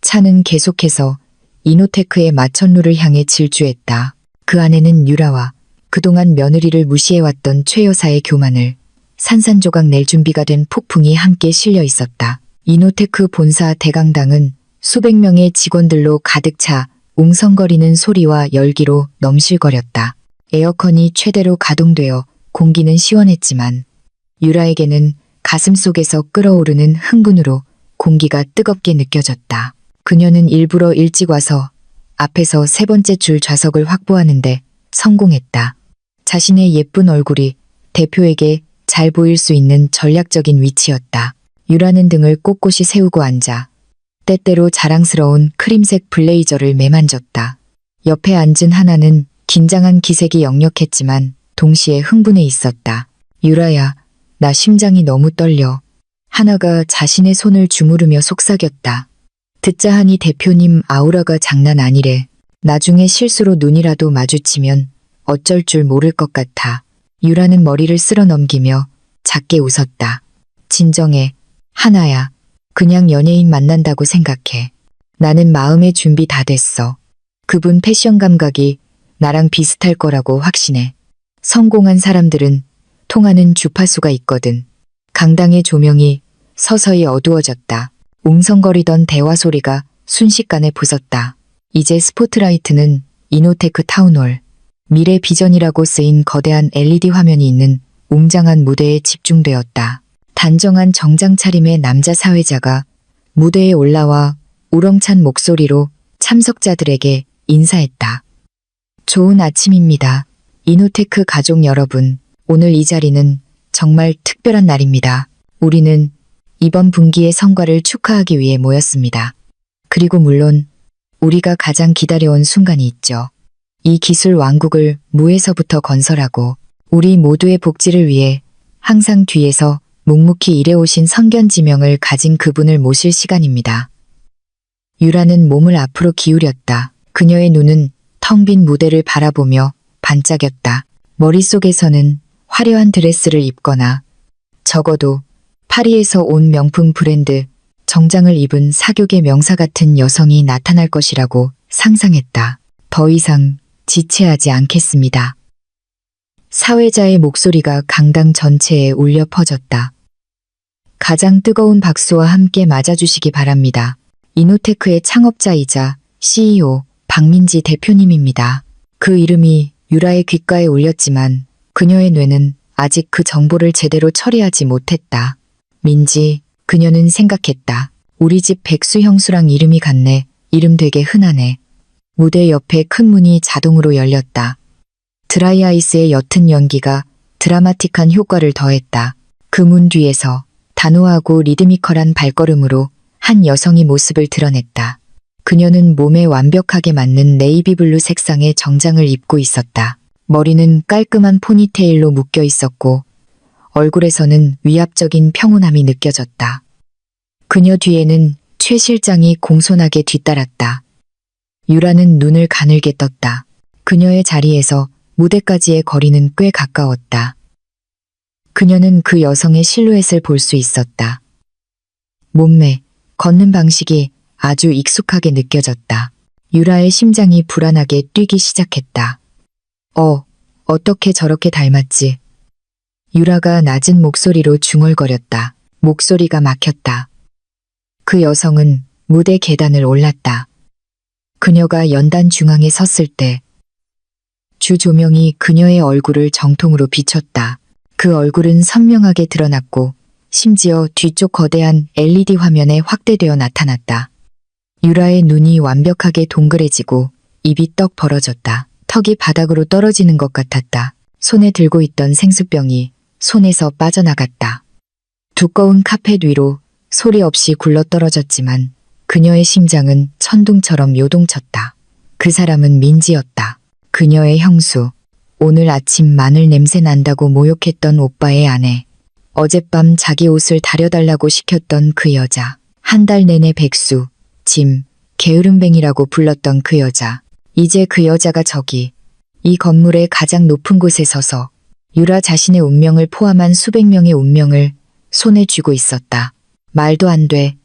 Speaker 1: 차는 계속해서 이노테크의 마천루를 향해 질주했다. 그 안에는 유라와 그동안 며느리를 무시해왔던 최 여사의 교만을 산산조각 낼 준비가 된 폭풍이 함께 실려 있었다. 이노테크 본사 대강당은 수백 명의 직원들로 가득 차 웅성거리는 소리와 열기로 넘실거렸다. 에어컨이 최대로 가동되어 공기는 시원했지만 유라에게는 가슴속에서 끓어오르는 흥분으로 공기가 뜨겁게 느껴졌다. 그녀는 일부러 일찍 와서 앞에서 세 번째 줄 좌석을 확보하는데 성공했다. 자신의 예쁜 얼굴이 대표에게 잘 보일 수 있는 전략적인 위치였다. 유라는 등을 꼿꼿이 세우고 앉아 때때로 자랑스러운 크림색 블레이저를 매만졌다. 옆에 앉은 하나는 긴장한 기색이 역력했지만 동시에 흥분해 있었다. 유라야, 나 심장이 너무 떨려. 하나가 자신의 손을 주무르며 속삭였다. 듣자 하니 대표님 아우라가 장난 아니래. 나중에 실수로 눈이라도 마주치면 어쩔 줄 모를 것 같아. 유라는 머리를 쓸어 넘기며 작게 웃었다. 진정해. 하나야. 그냥 연예인 만난다고 생각해. 나는 마음의 준비 다 됐어. 그분 패션 감각이 나랑 비슷할 거라고 확신해. 성공한 사람들은 통하는 주파수가 있거든. 강당의 조명이 서서히 어두워졌다. 웅성거리던 대화 소리가 순식간에 부섰다. 이제 스포트라이트는 이노테크 타운홀, 미래 비전이라고 쓰인 거대한 LED 화면이 있는 웅장한 무대에 집중되었다. 단정한 정장 차림의 남자 사회자가 무대에 올라와 우렁찬 목소리로 참석자들에게 인사했다. 좋은 아침입니다. 이노테크 가족 여러분, 오늘 이 자리는 정말 특별한 날입니다. 우리는 이번 분기의 성과를 축하하기 위해 모였습니다. 그리고 물론 우리가 가장 기다려온 순간이 있죠. 이 기술 왕국을 무에서부터 건설하고 우리 모두의 복지를 위해 항상 뒤에서 묵묵히 일해오신 선견지명을 가진 그분을 모실 시간입니다. 유라는 몸을 앞으로 기울였다. 그녀의 눈은 텅 빈 무대를 바라보며 반짝였다. 머릿속에서는 화려한 드레스를 입거나 적어도 파리에서 온 명품 브랜드 정장을 입은 사교계 명사 같은 여성이 나타날 것이라고 상상했다. 더 이상 지체하지 않겠습니다. 사회자의 목소리가 강당 전체에 울려 퍼졌다. 가장 뜨거운 박수와 함께 맞아주시기 바랍니다. 이노테크의 창업자이자 CEO 박민지 대표님입니다. 그 이름이 유라의 귓가에 울렸지만 그녀의 뇌는 아직 그 정보를 제대로 처리하지 못했다. 민지, 그녀는 생각했다. 우리 집 백수 형수랑 이름이 같네. 이름 되게 흔하네. 무대 옆에 큰 문이 자동으로 열렸다. 드라이아이스의 옅은 연기가 드라마틱한 효과를 더했다. 그 문 뒤에서 단호하고 리드미컬한 발걸음으로 한 여성이 모습을 드러냈다. 그녀는 몸에 완벽하게 맞는 네이비블루 색상의 정장을 입고 있었다. 머리는 깔끔한 포니테일로 묶여 있었고 얼굴에서는 위압적인 평온함이 느껴졌다. 그녀 뒤에는 최 실장이 공손하게 뒤따랐다. 유라는 눈을 가늘게 떴다. 그녀의 자리에서 무대까지의 거리는 꽤 가까웠다. 그녀는 그 여성의 실루엣을 볼 수 있었다. 몸매, 걷는 방식이 아주 익숙하게 느껴졌다. 유라의 심장이 불안하게 뛰기 시작했다. 어떻게 저렇게 닮았지? 유라가 낮은 목소리로 중얼거렸다. 목소리가 막혔다. 그 여성은 무대 계단을 올랐다. 그녀가 연단 중앙에 섰을 때 주 조명이 그녀의 얼굴을 정통으로 비췄다. 그 얼굴은 선명하게 드러났고 심지어 뒤쪽 거대한 LED 화면에 확대되어 나타났다. 유라의 눈이 완벽하게 동그래지고 입이 떡 벌어졌다. 턱이 바닥으로 떨어지는 것 같았다. 손에 들고 있던 생수병이 손에서 빠져나갔다. 두꺼운 카펫 위로 소리 없이 굴러떨어졌지만 그녀의 심장은 천둥처럼 요동쳤다. 그 사람은 민지였다. 그녀의 형수. 오늘 아침 마늘 냄새 난다고 모욕했던 오빠의 아내. 어젯밤 자기 옷을 다려달라고 시켰던 그 여자. 한 달 내내 백수, 짐, 게으름뱅이라고 불렀던 그 여자. 이제 그 여자가 저기 이 건물의 가장 높은 곳에 서서 유라 자신의 운명을 포함한 수백 명의 운명을 손에 쥐고 있었다. 말도 안 돼.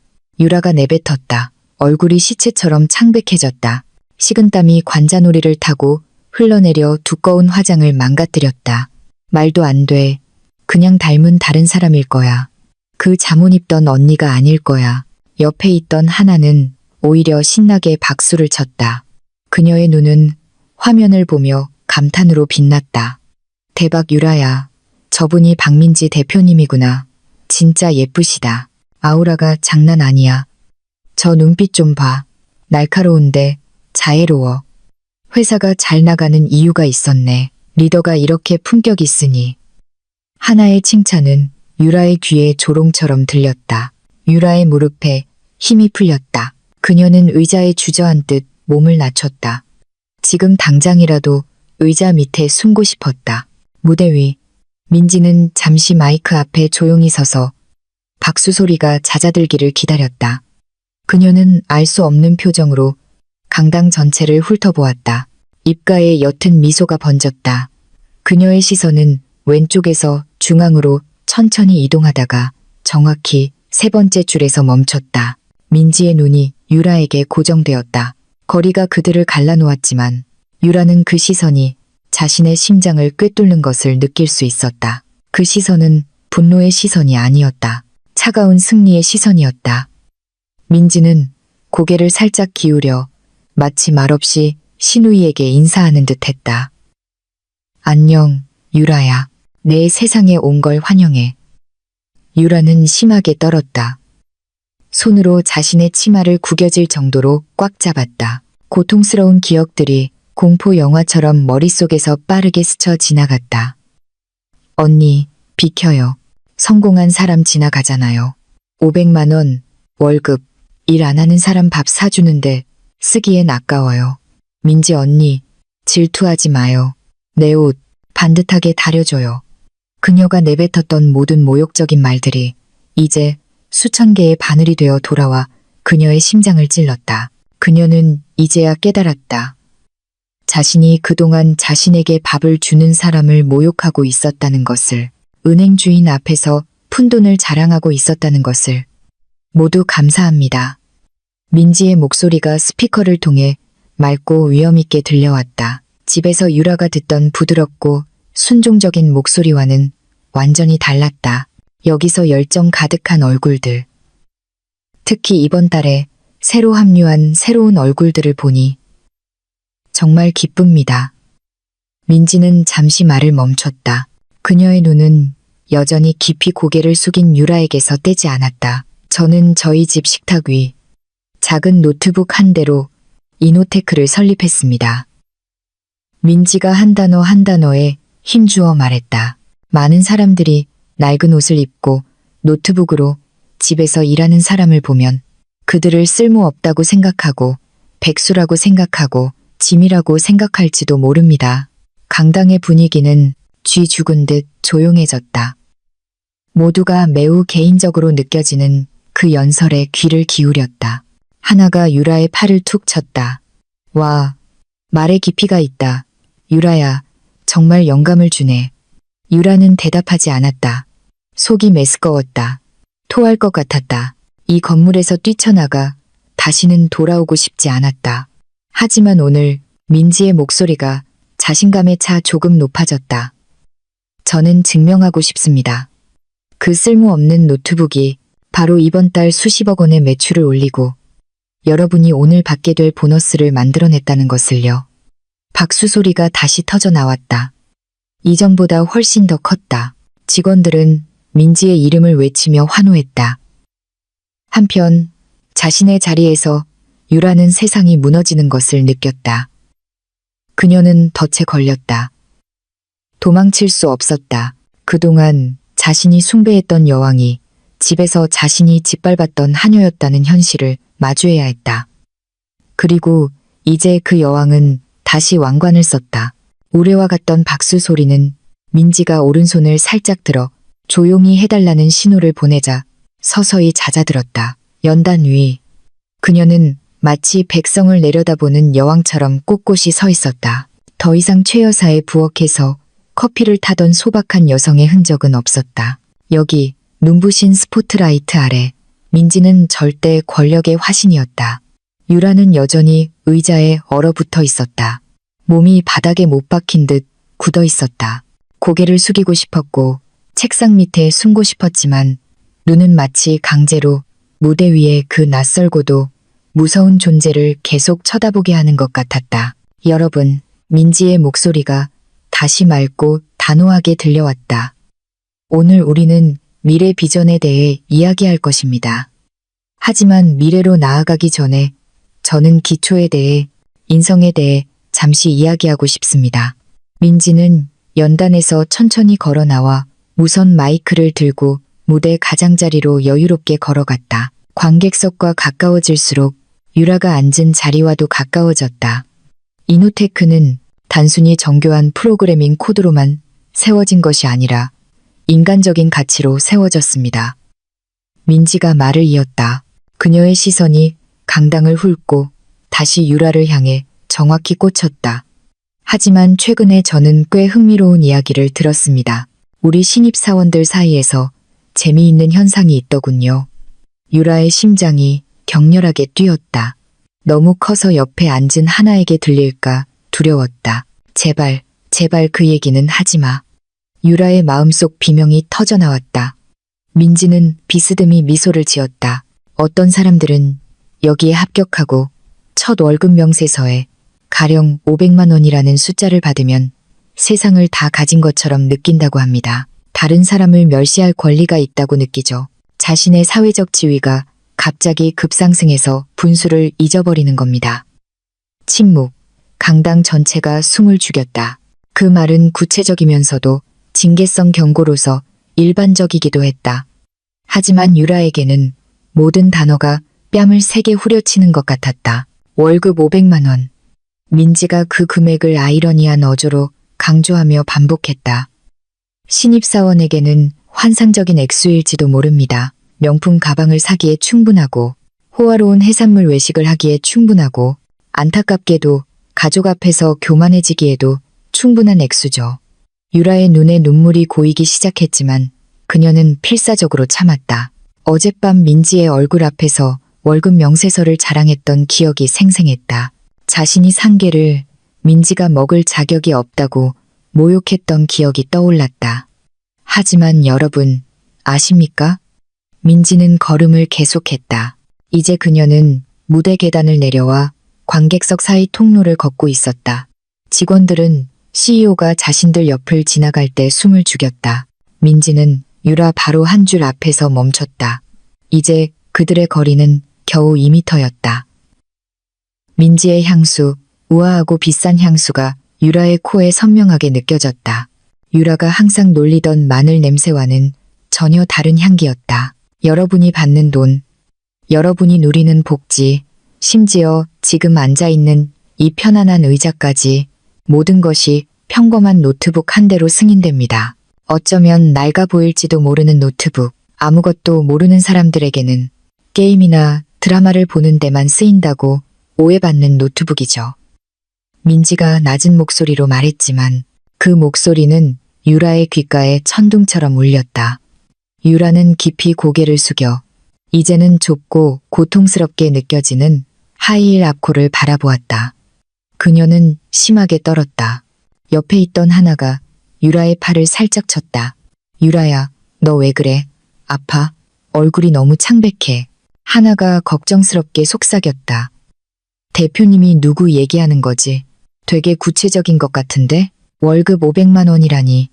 Speaker 1: 유라가 내뱉었다. 얼굴이 시체처럼 창백해졌다. 식은땀이 관자놀이를 타고 흘러내려 두꺼운 화장을 망가뜨렸다. 말도 안 돼. 그냥 닮은 다른 사람일 거야. 그 잠옷 입던 언니가 아닐 거야. 옆에 있던 하나는 오히려 신나게 박수를 쳤다. 그녀의 눈은 화면을 보며 감탄으로 빛났다. 대박 유라야. 저분이 박민지 대표님이구나. 진짜 예쁘시다. 아우라가 장난 아니야. 저 눈빛 좀 봐. 날카로운데 자애로워. 회사가 잘 나가는 이유가 있었네. 리더가 이렇게 품격 있으니. 하나의 칭찬은 유라의 귀에 조롱처럼 들렸다. 유라의 무릎에 힘이 풀렸다. 그녀는 의자에 주저앉듯 몸을 낮췄다. 지금 당장이라도 의자 밑에 숨고 싶었다. 무대 위 민지는 잠시 마이크 앞에 조용히 서서 박수 소리가 잦아들기를 기다렸다. 그녀는 알 수 없는 표정으로 강당 전체를 훑어보았다. 입가에 옅은 미소가 번졌다. 그녀의 시선은 왼쪽에서 중앙으로 천천히 이동하다가 정확히 세 번째 줄에서 멈췄다. 민지의 눈이 유라에게 고정되었다. 거리가 그들을 갈라놓았지만 유라는 그 시선이 자신의 심장을 꿰뚫는 것을 느낄 수 있었다. 그 시선은 분노의 시선이 아니었다. 차가운 승리의 시선이었다. 민지는 고개를 살짝 기울여 마치 말없이 신우이에게 인사하는 듯 했다. 안녕, 유라야. 내 세상에 온 걸 환영해. 유라는 심하게 떨었다. 손으로 자신의 치마를 구겨질 정도로 꽉 잡았다. 고통스러운 기억들이 공포 영화처럼 머릿속에서 빠르게 스쳐 지나갔다. 언니, 비켜요. 성공한 사람 지나가잖아요. 500만 원, 월급, 일 안 하는 사람 밥 사주는데 쓰기엔 아까워요. 민지 언니, 질투하지 마요. 내 옷 반듯하게 다려줘요. 그녀가 내뱉었던 모든 모욕적인 말들이 이제 수천 개의 바늘이 되어 돌아와 그녀의 심장을 찔렀다. 그녀는 이제야 깨달았다. 자신이 그동안 자신에게 밥을 주는 사람을 모욕하고 있었다는 것을, 은행 주인 앞에서 푼돈을 자랑하고 있었다는 것을. 모두 감사합니다. 민지의 목소리가 스피커를 통해 맑고 위엄있게 들려왔다. 집에서 유라가 듣던 부드럽고 순종적인 목소리와는 완전히 달랐다. 여기서 열정 가득한 얼굴들. 특히 이번 달에 새로 합류한 새로운 얼굴들을 보니 정말 기쁩니다. 민지는 잠시 말을 멈췄다. 그녀의 눈은 여전히 깊이 고개를 숙인 유라에게서 떼지 않았다. 저는 저희 집 식탁 위 작은 노트북 한 대로 이노테크를 설립했습니다. 민지가 한 단어 한 단어에 힘주어 말했다. 많은 사람들이 낡은 옷을 입고 노트북으로 집에서 일하는 사람을 보면 그들을 쓸모없다고 생각하고 백수라고 생각하고 짐이라고 생각할지도 모릅니다. 강당의 분위기는 쥐 죽은 듯 조용해졌다. 모두가 매우 개인적으로 느껴지는 그 연설에 귀를 기울였다. 하나가 유라의 팔을 툭 쳤다. 와, 말에 깊이가 있다. 유라야, 정말 영감을 주네. 유라는 대답하지 않았다. 속이 메스꺼웠다. 토할 것 같았다. 이 건물에서 뛰쳐나가 다시는 돌아오고 싶지 않았다. 하지만 오늘 민지의 목소리가 자신감에 차 조금 높아졌다. 저는 증명하고 싶습니다. 그 쓸모없는 노트북이 바로 이번 달 수십억 원의 매출을 올리고 여러분이 오늘 받게 될 보너스를 만들어냈다는 것을요. 박수 소리가 다시 터져 나왔다. 이전보다 훨씬 더 컸다. 직원들은 민지의 이름을 외치며 환호했다. 한편 자신의 자리에서 유라는 세상이 무너지는 것을 느꼈다. 그녀는 덫에 걸렸다. 도망칠 수 없었다. 그동안 자신이 숭배했던 여왕이 집에서 자신이 짓밟았던 하녀였다는 현실을 마주해야 했다. 그리고 이제 그 여왕은 다시 왕관을 썼다. 우레와 같던 박수 소리는 민지가 오른손을 살짝 들어 조용히 해달라는 신호를 보내자 서서히 잦아들었다. 연단 위 그녀는 마치 백성을 내려다보는 여왕처럼 꼿꼿이 서 있었다. 더 이상 최 여사에 부엌에서 커피를 타던 소박한 여성의 흔적은 없었다. 여기 눈부신 스포트라이트 아래 민지는 절대 권력의 화신이었다. 유라는 여전히 의자에 얼어붙어 있었다. 몸이 바닥에 못 박힌 듯 굳어 있었다. 고개를 숙이고 싶었고 책상 밑에 숨고 싶었지만 눈은 마치 강제로 무대 위에 그 낯설고도 무서운 존재를 계속 쳐다보게 하는 것 같았다. 여러분, 민지의 목소리가 다시 맑고 단호하게 들려왔다. 오늘 우리는 미래 비전에 대해 이야기할 것입니다. 하지만 미래로 나아가기 전에 저는 기초에 대해, 인성에 대해 잠시 이야기하고 싶습니다. 민지는 연단에서 천천히 걸어 나와 무선 마이크를 들고 무대 가장자리로 여유롭게 걸어갔다. 관객석과 가까워질수록 유라가 앉은 자리와도 가까워졌다. 이노테크는 단순히 정교한 프로그래밍 코드로만 세워진 것이 아니라 인간적인 가치로 세워졌습니다. 민지가 말을 이었다. 그녀의 시선이 강당을 훑고 다시 유라를 향해 정확히 꽂혔다. 하지만 최근에 저는 꽤 흥미로운 이야기를 들었습니다. 우리 신입사원들 사이에서 재미있는 현상이 있더군요. 유라의 심장이 격렬하게 뛰었다. 너무 커서 옆에 앉은 하나에게 들릴까 두려웠다. 제발 그 얘기는 하지 마. 유라의 마음속 비명이 터져나왔다. 민지는 비스듬히 미소를 지었다. 어떤 사람들은 여기에 합격하고 첫 월급 명세서에 가령 500만 원이라는 숫자를 받으면 세상을 다 가진 것처럼 느낀다고 합니다. 다른 사람을 멸시할 권리가 있다고 느끼죠. 자신의 사회적 지위가 갑자기 급상승해서 분수를 잊어버리는 겁니다. 침묵. 강당 전체가 숨을 죽였다. 그 말은 구체적이면서도 징계성 경고로서 일반적이기도 했다. 하지만 유라에게는 모든 단어가 뺨을 세게 후려치는 것 같았다. 월급 500만 원. 민지가 그 금액을 아이러니한 어조로 강조하며 반복했다. 신입사원에게는 환상적인 액수일지도 모릅니다. 명품 가방을 사기에 충분하고 호화로운 해산물 외식을 하기에 충분하고 안타깝게도 가족 앞에서 교만해지기에도 충분한 액수죠. 유라의 눈에 눈물이 고이기 시작했지만 그녀는 필사적으로 참았다. 어젯밤 민지의 얼굴 앞에서 월급 명세서를 자랑했던 기억이 생생했다. 자신이 상계를 민지가 먹을 자격이 없다고 모욕했던 기억이 떠올랐다. 하지만 여러분, 아십니까? 민지는 걸음을 계속했다. 이제 그녀는 무대 계단을 내려와 관객석 사이 통로를 걷고 있었다. 직원들은 CEO가 자신들 옆을 지나갈 때 숨을 죽였다. 민지는 유라 바로 한 줄 앞에서 멈췄다. 이제 그들의 거리는 겨우 2미터였다. 민지의 향수, 우아하고 비싼 향수가 유라의 코에 선명하게 느껴졌다. 유라가 항상 놀리던 마늘 냄새와는 전혀 다른 향기였다. 여러분이 받는 돈, 여러분이 누리는 복지, 심지어 지금 앉아있는 이 편안한 의자까지 모든 것이 평범한 노트북 한 대로 승인됩니다. 어쩌면 낡아 보일지도 모르는 노트북, 아무것도 모르는 사람들에게는 게임이나 드라마를 보는 데만 쓰인다고 오해받는 노트북이죠. 민지가 낮은 목소리로 말했지만 그 목소리는 유라의 귓가에 천둥처럼 울렸다. 유라는 깊이 고개를 숙여 이제는 좁고 고통스럽게 느껴지는 하이힐 앞코를 바라보았다. 그녀는 심하게 떨었다. 옆에 있던 하나가 유라의 팔을 살짝 쳤다. 유라야, 너 왜 그래? 아파? 얼굴이 너무 창백해. 하나가 걱정스럽게 속삭였다. 대표님이 누구 얘기하는 거지? 되게 구체적인 것 같은데? 월급 500만 원이라니.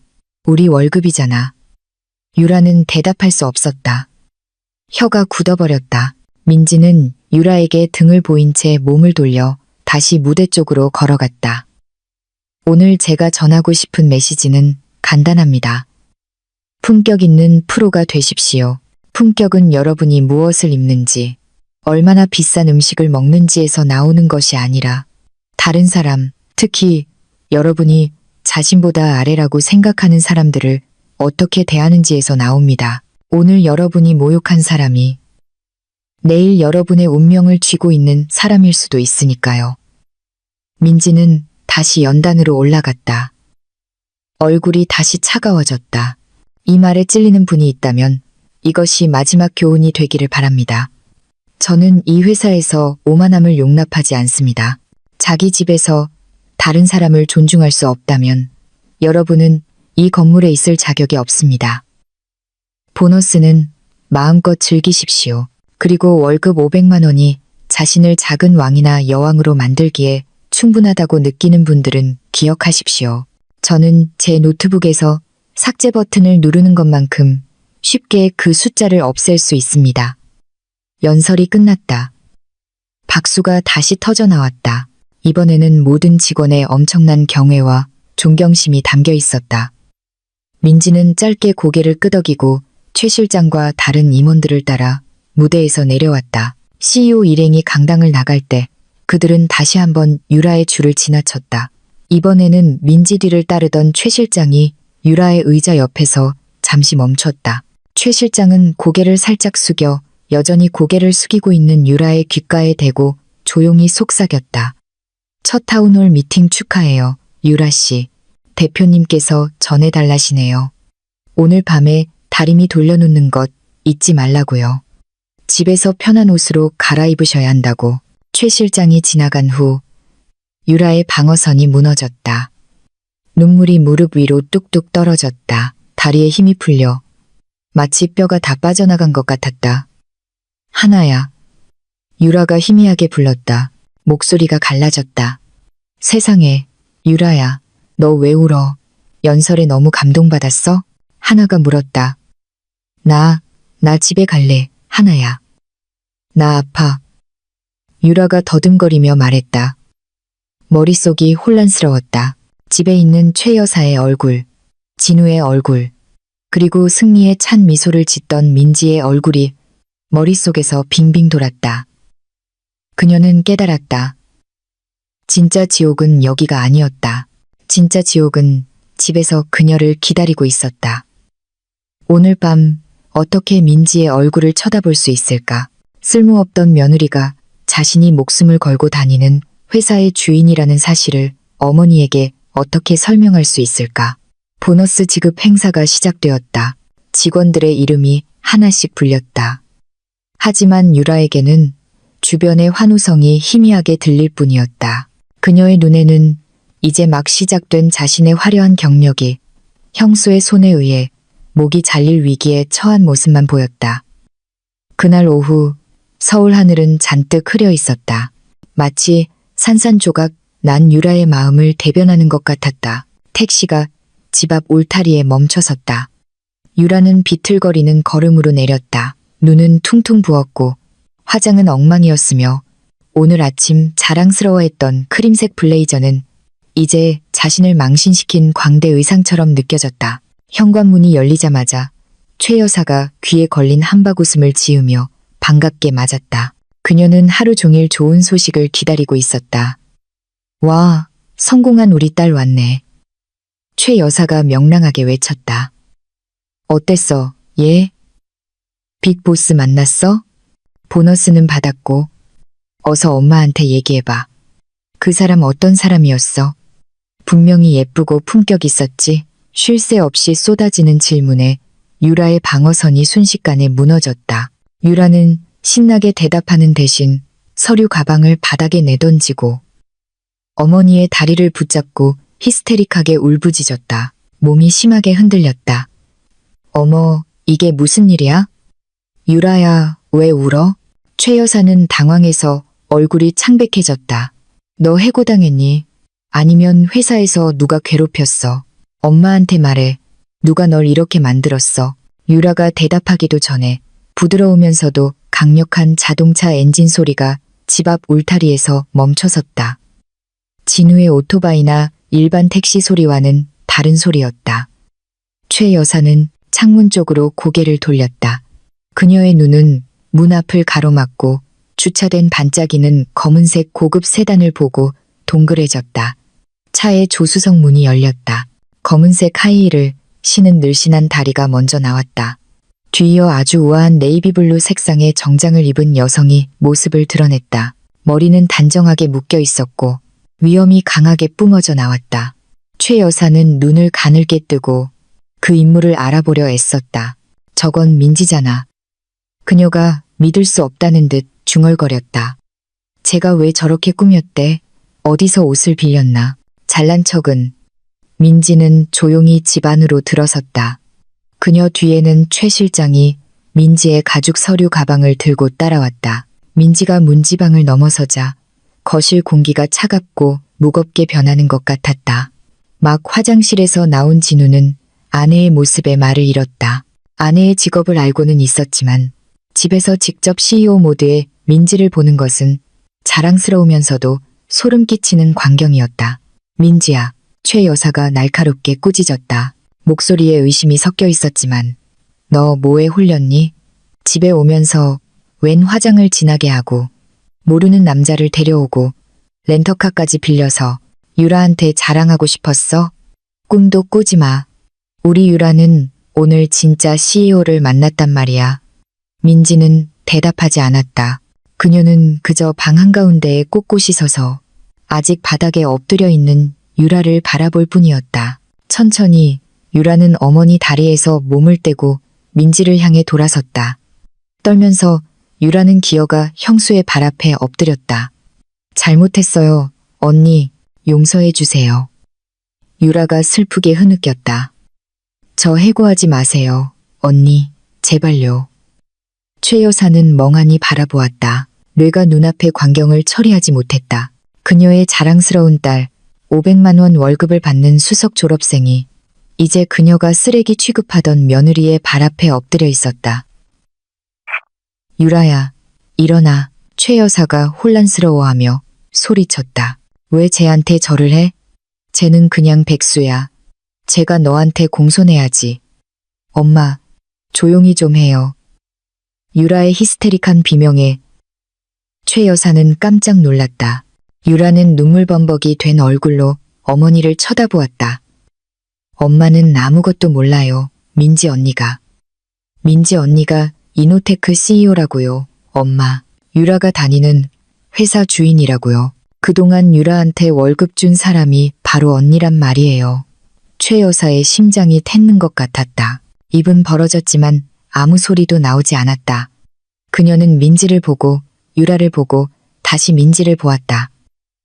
Speaker 1: 우리 월급이잖아. 유라는 대답할 수 없었다. 혀가 굳어버렸다. 민지는 유라에게 등을 보인 채 몸을 돌려 다시 무대 쪽으로 걸어갔다. 오늘 제가 전하고 싶은 메시지는 간단합니다. 품격 있는 프로가 되십시오. 품격은 여러분이 무엇을 입는지, 얼마나 비싼 음식을 먹는지에서 나오는 것이 아니라 다른 사람, 특히 여러분이 자신보다 아래라고 생각하는 사람들을 어떻게 대하는지에서 나옵니다. 오늘 여러분이 모욕한 사람이 내일 여러분의 운명을 쥐고 있는 사람일 수도 있으니까요. 민지는 다시 연단으로 올라갔다. 얼굴이 다시 차가워졌다. 이 말에 찔리는 분이 있다면 이것이 마지막 교훈이 되기를 바랍니다. 저는 이 회사에서 오만함을 용납하지 않습니다. 자기 집에서 다른 사람을 존중할 수 없다면 여러분은 이 건물에 있을 자격이 없습니다. 보너스는 마음껏 즐기십시오. 그리고 월급 500만 원이 자신을 작은 왕이나 여왕으로 만들기에 충분하다고 느끼는 분들은 기억하십시오. 저는 제 노트북에서 삭제 버튼을 누르는 것만큼 쉽게 그 숫자를 없앨 수 있습니다. 연설이 끝났다. 박수가 다시 터져나왔다. 이번에는 모든 직원의 엄청난 경애와 존경심이 담겨 있었다. 민지는 짧게 고개를 끄덕이고 최 실장과 다른 임원들을 따라 무대에서 내려왔다. CEO 일행이 강당을 나갈 때 그들은 다시 한번 유라의 줄을 지나쳤다. 이번에는 민지 뒤를 따르던 최 실장이 유라의 의자 옆에서 잠시 멈췄다. 최 실장은 고개를 살짝 숙여 여전히 고개를 숙이고 있는 유라의 귓가에 대고 조용히 속삭였다. 첫 타운홀 미팅 축하해요, 유라 씨. 대표님께서 전해달라시네요. 오늘 밤에 다리미 돌려놓는 것 잊지 말라고요. 집에서 편한 옷으로 갈아입으셔야 한다고. 최 실장이 지나간 후 유라의 방어선이 무너졌다. 눈물이 무릎 위로 뚝뚝 떨어졌다. 다리에 힘이 풀려 마치 뼈가 다 빠져나간 것 같았다. 하나야. 유라가 희미하게 불렀다. 목소리가 갈라졌다. 세상에, 유라야, 너 왜 울어? 연설에 너무 감동받았어? 하나가 물었다. 나 집에 갈래, 하나야. 나 아파. 유라가 더듬거리며 말했다. 머릿속이 혼란스러웠다. 집에 있는 최 여사의 얼굴, 진우의 얼굴, 그리고 승리의 찬 미소를 짓던 민지의 얼굴이 머릿속에서 빙빙 돌았다. 그녀는 깨달았다. 진짜 지옥은 여기가 아니었다. 진짜 지옥은 집에서 그녀를 기다리고 있었다. 오늘 밤 어떻게 민지의 얼굴을 쳐다볼 수 있을까? 쓸모없던 며느리가 자신이 목숨을 걸고 다니는 회사의 주인이라는 사실을 어머니에게 어떻게 설명할 수 있을까? 보너스 지급 행사가 시작되었다. 직원들의 이름이 하나씩 불렸다. 하지만 유라에게는 주변의 환호성이 희미하게 들릴 뿐이었다. 그녀의 눈에는 이제 막 시작된 자신의 화려한 경력이 형수의 손에 의해 목이 잘릴 위기에 처한 모습만 보였다. 그날 오후 서울 하늘은 잔뜩 흐려 있었다. 마치 산산조각 난 유라의 마음을 대변하는 것 같았다. 택시가 집 앞 울타리에 멈춰섰다. 유라는 비틀거리는 걸음으로 내렸다. 눈은 퉁퉁 부었고 화장은 엉망이었으며 오늘 아침 자랑스러워했던 크림색 블레이저는 이제 자신을 망신시킨 광대 의상처럼 느껴졌다. 현관문이 열리자마자 최 여사가 귀에 걸린 한박웃음을 지으며 반갑게 맞았다. 그녀는 하루 종일 좋은 소식을 기다리고 있었다. 와, 성공한 우리 딸 왔네. 최 여사가 명랑하게 외쳤다. 어땠어, 얘? 빅보스 만났어? 보너스는 받았고. 어서 엄마한테 얘기해봐. 그 사람 어떤 사람이었어? 분명히 예쁘고 품격 있었지. 쉴 새 없이 쏟아지는 질문에 유라의 방어선이 순식간에 무너졌다. 유라는 신나게 대답하는 대신 서류 가방을 바닥에 내던지고 어머니의 다리를 붙잡고 히스테릭하게 울부짖었다. 몸이 심하게 흔들렸다. 어머, 이게 무슨 일이야? 유라야, 왜 울어? 최 여사는 당황해서 얼굴이 창백해졌다. 너 해고당했니? 아니면 회사에서 누가 괴롭혔어? 엄마한테 말해. 누가 널 이렇게 만들었어? 유라가 대답하기도 전에 부드러우면서도 강력한 자동차 엔진 소리가 집 앞 울타리에서 멈춰섰다. 진우의 오토바이나 일반 택시 소리와는 다른 소리였다. 최 여사는 창문 쪽으로 고개를 돌렸다. 그녀의 눈은 문 앞을 가로막고 주차된 반짝이는 검은색 고급 세단을 보고 동그래졌다. 차의 조수석 문이 열렸다. 검은색 하이힐을 신은 늘씬한 다리가 먼저 나왔다. 뒤이어 아주 우아한 네이비블루 색상의 정장을 입은 여성이 모습을 드러냈다. 머리는 단정하게 묶여 있었고 위엄이 강하게 뿜어져 나왔다. 최 여사는 눈을 가늘게 뜨고 그 인물을 알아보려 애썼다. 저건 민지잖아. 그녀가 믿을 수 없다는 듯 중얼거렸다. 제가 왜 저렇게 꾸몄대? 어디서 옷을 빌렸나? 잘난 척은. 민지는 조용히 집 안으로 들어섰다. 그녀 뒤에는 최 실장이 민지의 가죽 서류 가방을 들고 따라왔다. 민지가 문지방을 넘어서자 거실 공기가 차갑고 무겁게 변하는 것 같았다. 막 화장실에서 나온 진우는 아내의 모습에 말을 잃었다. 아내의 직업을 알고는 있었지만 집에서 직접 CEO 모드의 민지를 보는 것은 자랑스러우면서도 소름 끼치는 광경이었다. 민지야, 최 여사가 날카롭게 꾸짖었다. 목소리에 의심이 섞여 있었지만 너 뭐에 홀렸니? 집에 오면서 웬 화장을 진하게 하고 모르는 남자를 데려오고 렌터카까지 빌려서 유라한테 자랑하고 싶었어? 꿈도 꾸지 마. 우리 유라는 오늘 진짜 CEO를 만났단 말이야. 민지는 대답하지 않았다. 그녀는 그저 방 한가운데에 꼿꼿이 서서 아직 바닥에 엎드려 있는 유라를 바라볼 뿐이었다. 천천히 유라는 어머니 다리에서 몸을 떼고 민지를 향해 돌아섰다. 떨면서 유라는 기어가 형수의 발 앞에 엎드렸다. 잘못했어요. 언니, 용서해 주세요. 유라가 슬프게 흐느꼈다. 저 해고하지 마세요. 언니, 제발요. 최 여사는 멍하니 바라보았다. 뇌가 눈앞의 광경을 처리하지 못했다. 그녀의 자랑스러운 딸 500만 원 월급을 받는 수석 졸업생이 이제 그녀가 쓰레기 취급하던 며느리의 발 앞에 엎드려 있었다. 유라야, 일어나. 최 여사가 혼란스러워하며 소리쳤다. 왜 쟤한테 절을 해? 쟤는 그냥 백수야. 제가 너한테 공손해야지. 엄마, 조용히 좀 해요. 유라의 히스테릭한 비명에 최 여사는 깜짝 놀랐다. 유라는 눈물범벅이 된 얼굴로 어머니를 쳐다보았다. 엄마는 아무것도 몰라요. 민지 언니가. 민지 언니가 이노테크 CEO라고요. 엄마, 유라가 다니는 회사 주인이라고요. 그동안 유라한테 월급 준 사람이 바로 언니란 말이에요. 최 여사의 심장이 텄는 것 같았다. 입은 벌어졌지만 아무 소리도 나오지 않았다. 그녀는 민지를 보고 유라를 보고 다시 민지를 보았다.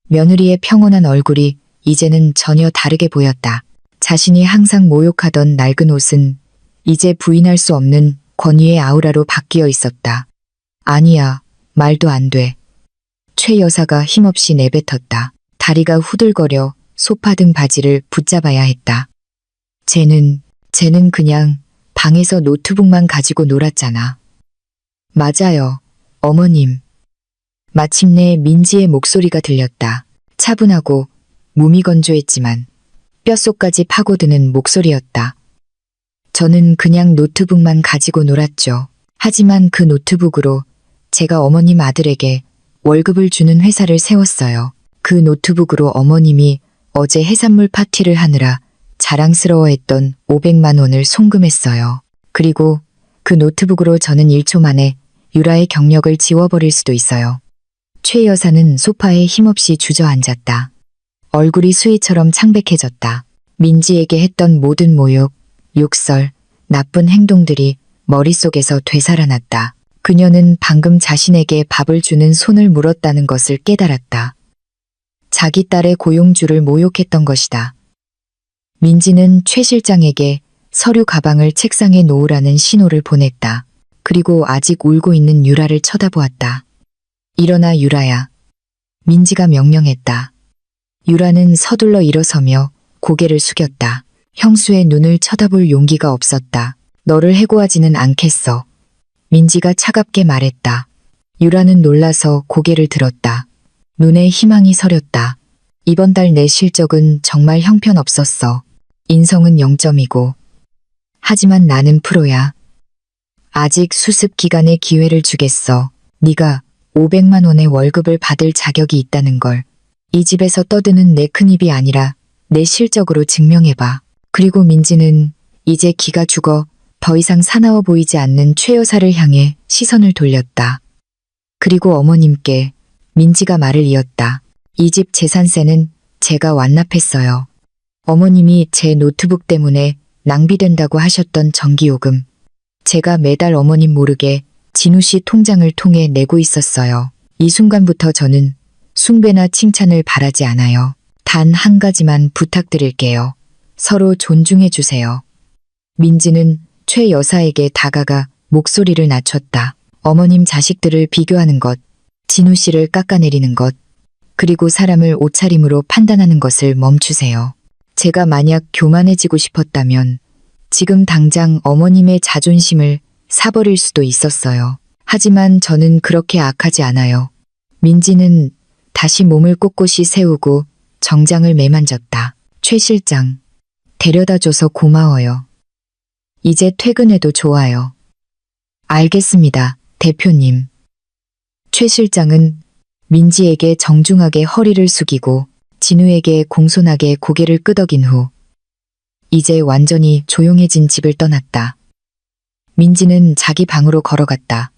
Speaker 1: 며느리의 평온한 얼굴이 이제는 전혀 다르게 보였다. 자신이 항상 모욕하던 낡은 옷은 이제 부인할 수 없는 권위의 아우라로 바뀌어 있었다. 아니야, 말도 안 돼. 최 여사가 힘없이 내뱉었다. 다리가 후들거려 소파 등 바지를 붙잡아야 했다. 쟤는 그냥 방에서 노트북만 가지고 놀았잖아. 맞아요, 어머님. 마침내 민지의 목소리가 들렸다. 차분하고 무미건조했지만 뼛속까지 파고드는 목소리였다. 저는 그냥 노트북만 가지고 놀았죠. 하지만 그 노트북으로 제가 어머님 아들에게 월급을 주는 회사를 세웠어요. 그 노트북으로 어머님이 어제 해산물 파티를 하느라 자랑스러워했던 500만 원을 송금했어요. 그리고 그 노트북으로 저는 1초 만에 유라의 경력을 지워버릴 수도 있어요. 최 여사는 소파에 힘없이 주저앉았다. 얼굴이 수희처럼 창백해졌다. 민지에게 했던 모든 모욕, 욕설, 나쁜 행동들이 머릿속에서 되살아났다. 그녀는 방금 자신에게 밥을 주는 손을 물었다는 것을 깨달았다. 자기 딸의 고용주를 모욕했던 것이다. 민지는 최 실장에게 서류 가방을 책상에 놓으라는 신호를 보냈다. 그리고 아직 울고 있는 유라를 쳐다보았다. 일어나 유라야. 민지가 명령했다. 유라는 서둘러 일어서며 고개를 숙였다. 형수의 눈을 쳐다볼 용기가 없었다. 너를 해고하지는 않겠어. 민지가 차갑게 말했다. 유라는 놀라서 고개를 들었다. 눈에 희망이 서렸다. 이번 달 내 실적은 정말 형편없었어. 인성은 0점이고. 하지만 나는 프로야. 아직 수습 기간의 기회를 주겠어. 네가 500만 원의 월급을 받을 자격이 있다는 걸 이 집에서 떠드는 내 큰입이 아니라 내 실적으로 증명해봐. 그리고 민지는 이제 기가 죽어 더 이상 사나워 보이지 않는 최 여사를 향해 시선을 돌렸다. 그리고 어머님께 민지가 말을 이었다. 이 집 재산세는 제가 완납했어요. 어머님이 제 노트북 때문에 낭비된다고 하셨던 전기요금. 제가 매달 어머님 모르게 진우 씨 통장을 통해 내고 있었어요. 이 순간부터 저는 숭배나 칭찬을 바라지 않아요. 단 한 가지만 부탁드릴게요. 서로 존중해 주세요. 민지는 최 여사에게 다가가 목소리를 낮췄다. 어머님 자식들을 비교하는 것, 진우 씨를 깎아내리는 것, 그리고 사람을 옷차림으로 판단하는 것을 멈추세요. 제가 만약 교만해지고 싶었다면 지금 당장 어머님의 자존심을 사버릴 수도 있었어요. 하지만 저는 그렇게 악하지 않아요. 민지는 다시 몸을 꼿꼿이 세우고 정장을 매만졌다. 최 실장, 데려다줘서 고마워요. 이제 퇴근해도 좋아요. 알겠습니다, 대표님. 최 실장은 민지에게 정중하게 허리를 숙이고 진우에게 공손하게 고개를 끄덕인 후 이제 완전히 조용해진 집을 떠났다. 민지는 자기 방으로 걸어갔다.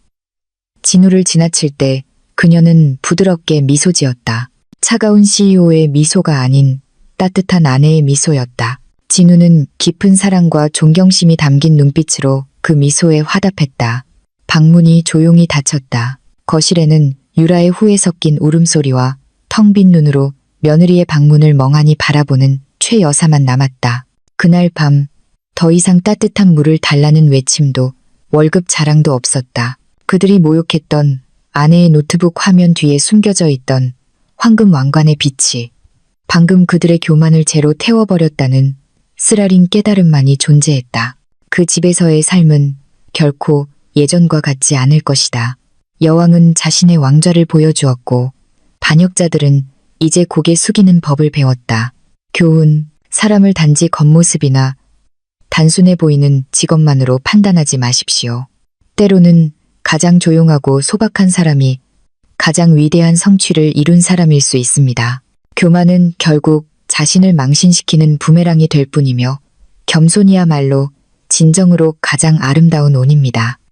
Speaker 1: 진우를 지나칠 때 그녀는 부드럽게 미소 지었다. 차가운 CEO의 미소가 아닌 따뜻한 아내의 미소였다. 진우는 깊은 사랑과 존경심이 담긴 눈빛으로 그 미소에 화답했다. 방문이 조용히 닫혔다. 거실에는 유라의 후에 섞인 울음소리와 텅 빈 눈으로 며느리의 방문을 멍하니 바라보는 최 여사만 남았다. 그날 밤 더 이상 따뜻한 물을 달라는 외침도 월급 자랑도 없었다. 그들이 모욕했던 아내의 노트북 화면 뒤에 숨겨져 있던 황금 왕관의 빛이 방금 그들의 교만을 제로 태워버렸다는 쓰라린 깨달음만이 존재했다. 그 집에서의 삶은 결코 예전과 같지 않을 것이다. 여왕은 자신의 왕좌를 보여주었고 반역자들은 이제 고개 숙이는 법을 배웠다. 교훈, 사람을 단지 겉모습이나 단순해 보이는 직업만으로 판단하지 마십시오. 때로는 가장 조용하고 소박한 사람이 가장 위대한 성취를 이룬 사람일 수 있습니다. 교만은 결국 자신을 망신시키는 부메랑이 될 뿐이며 겸손이야말로 진정으로 가장 아름다운 온입니다.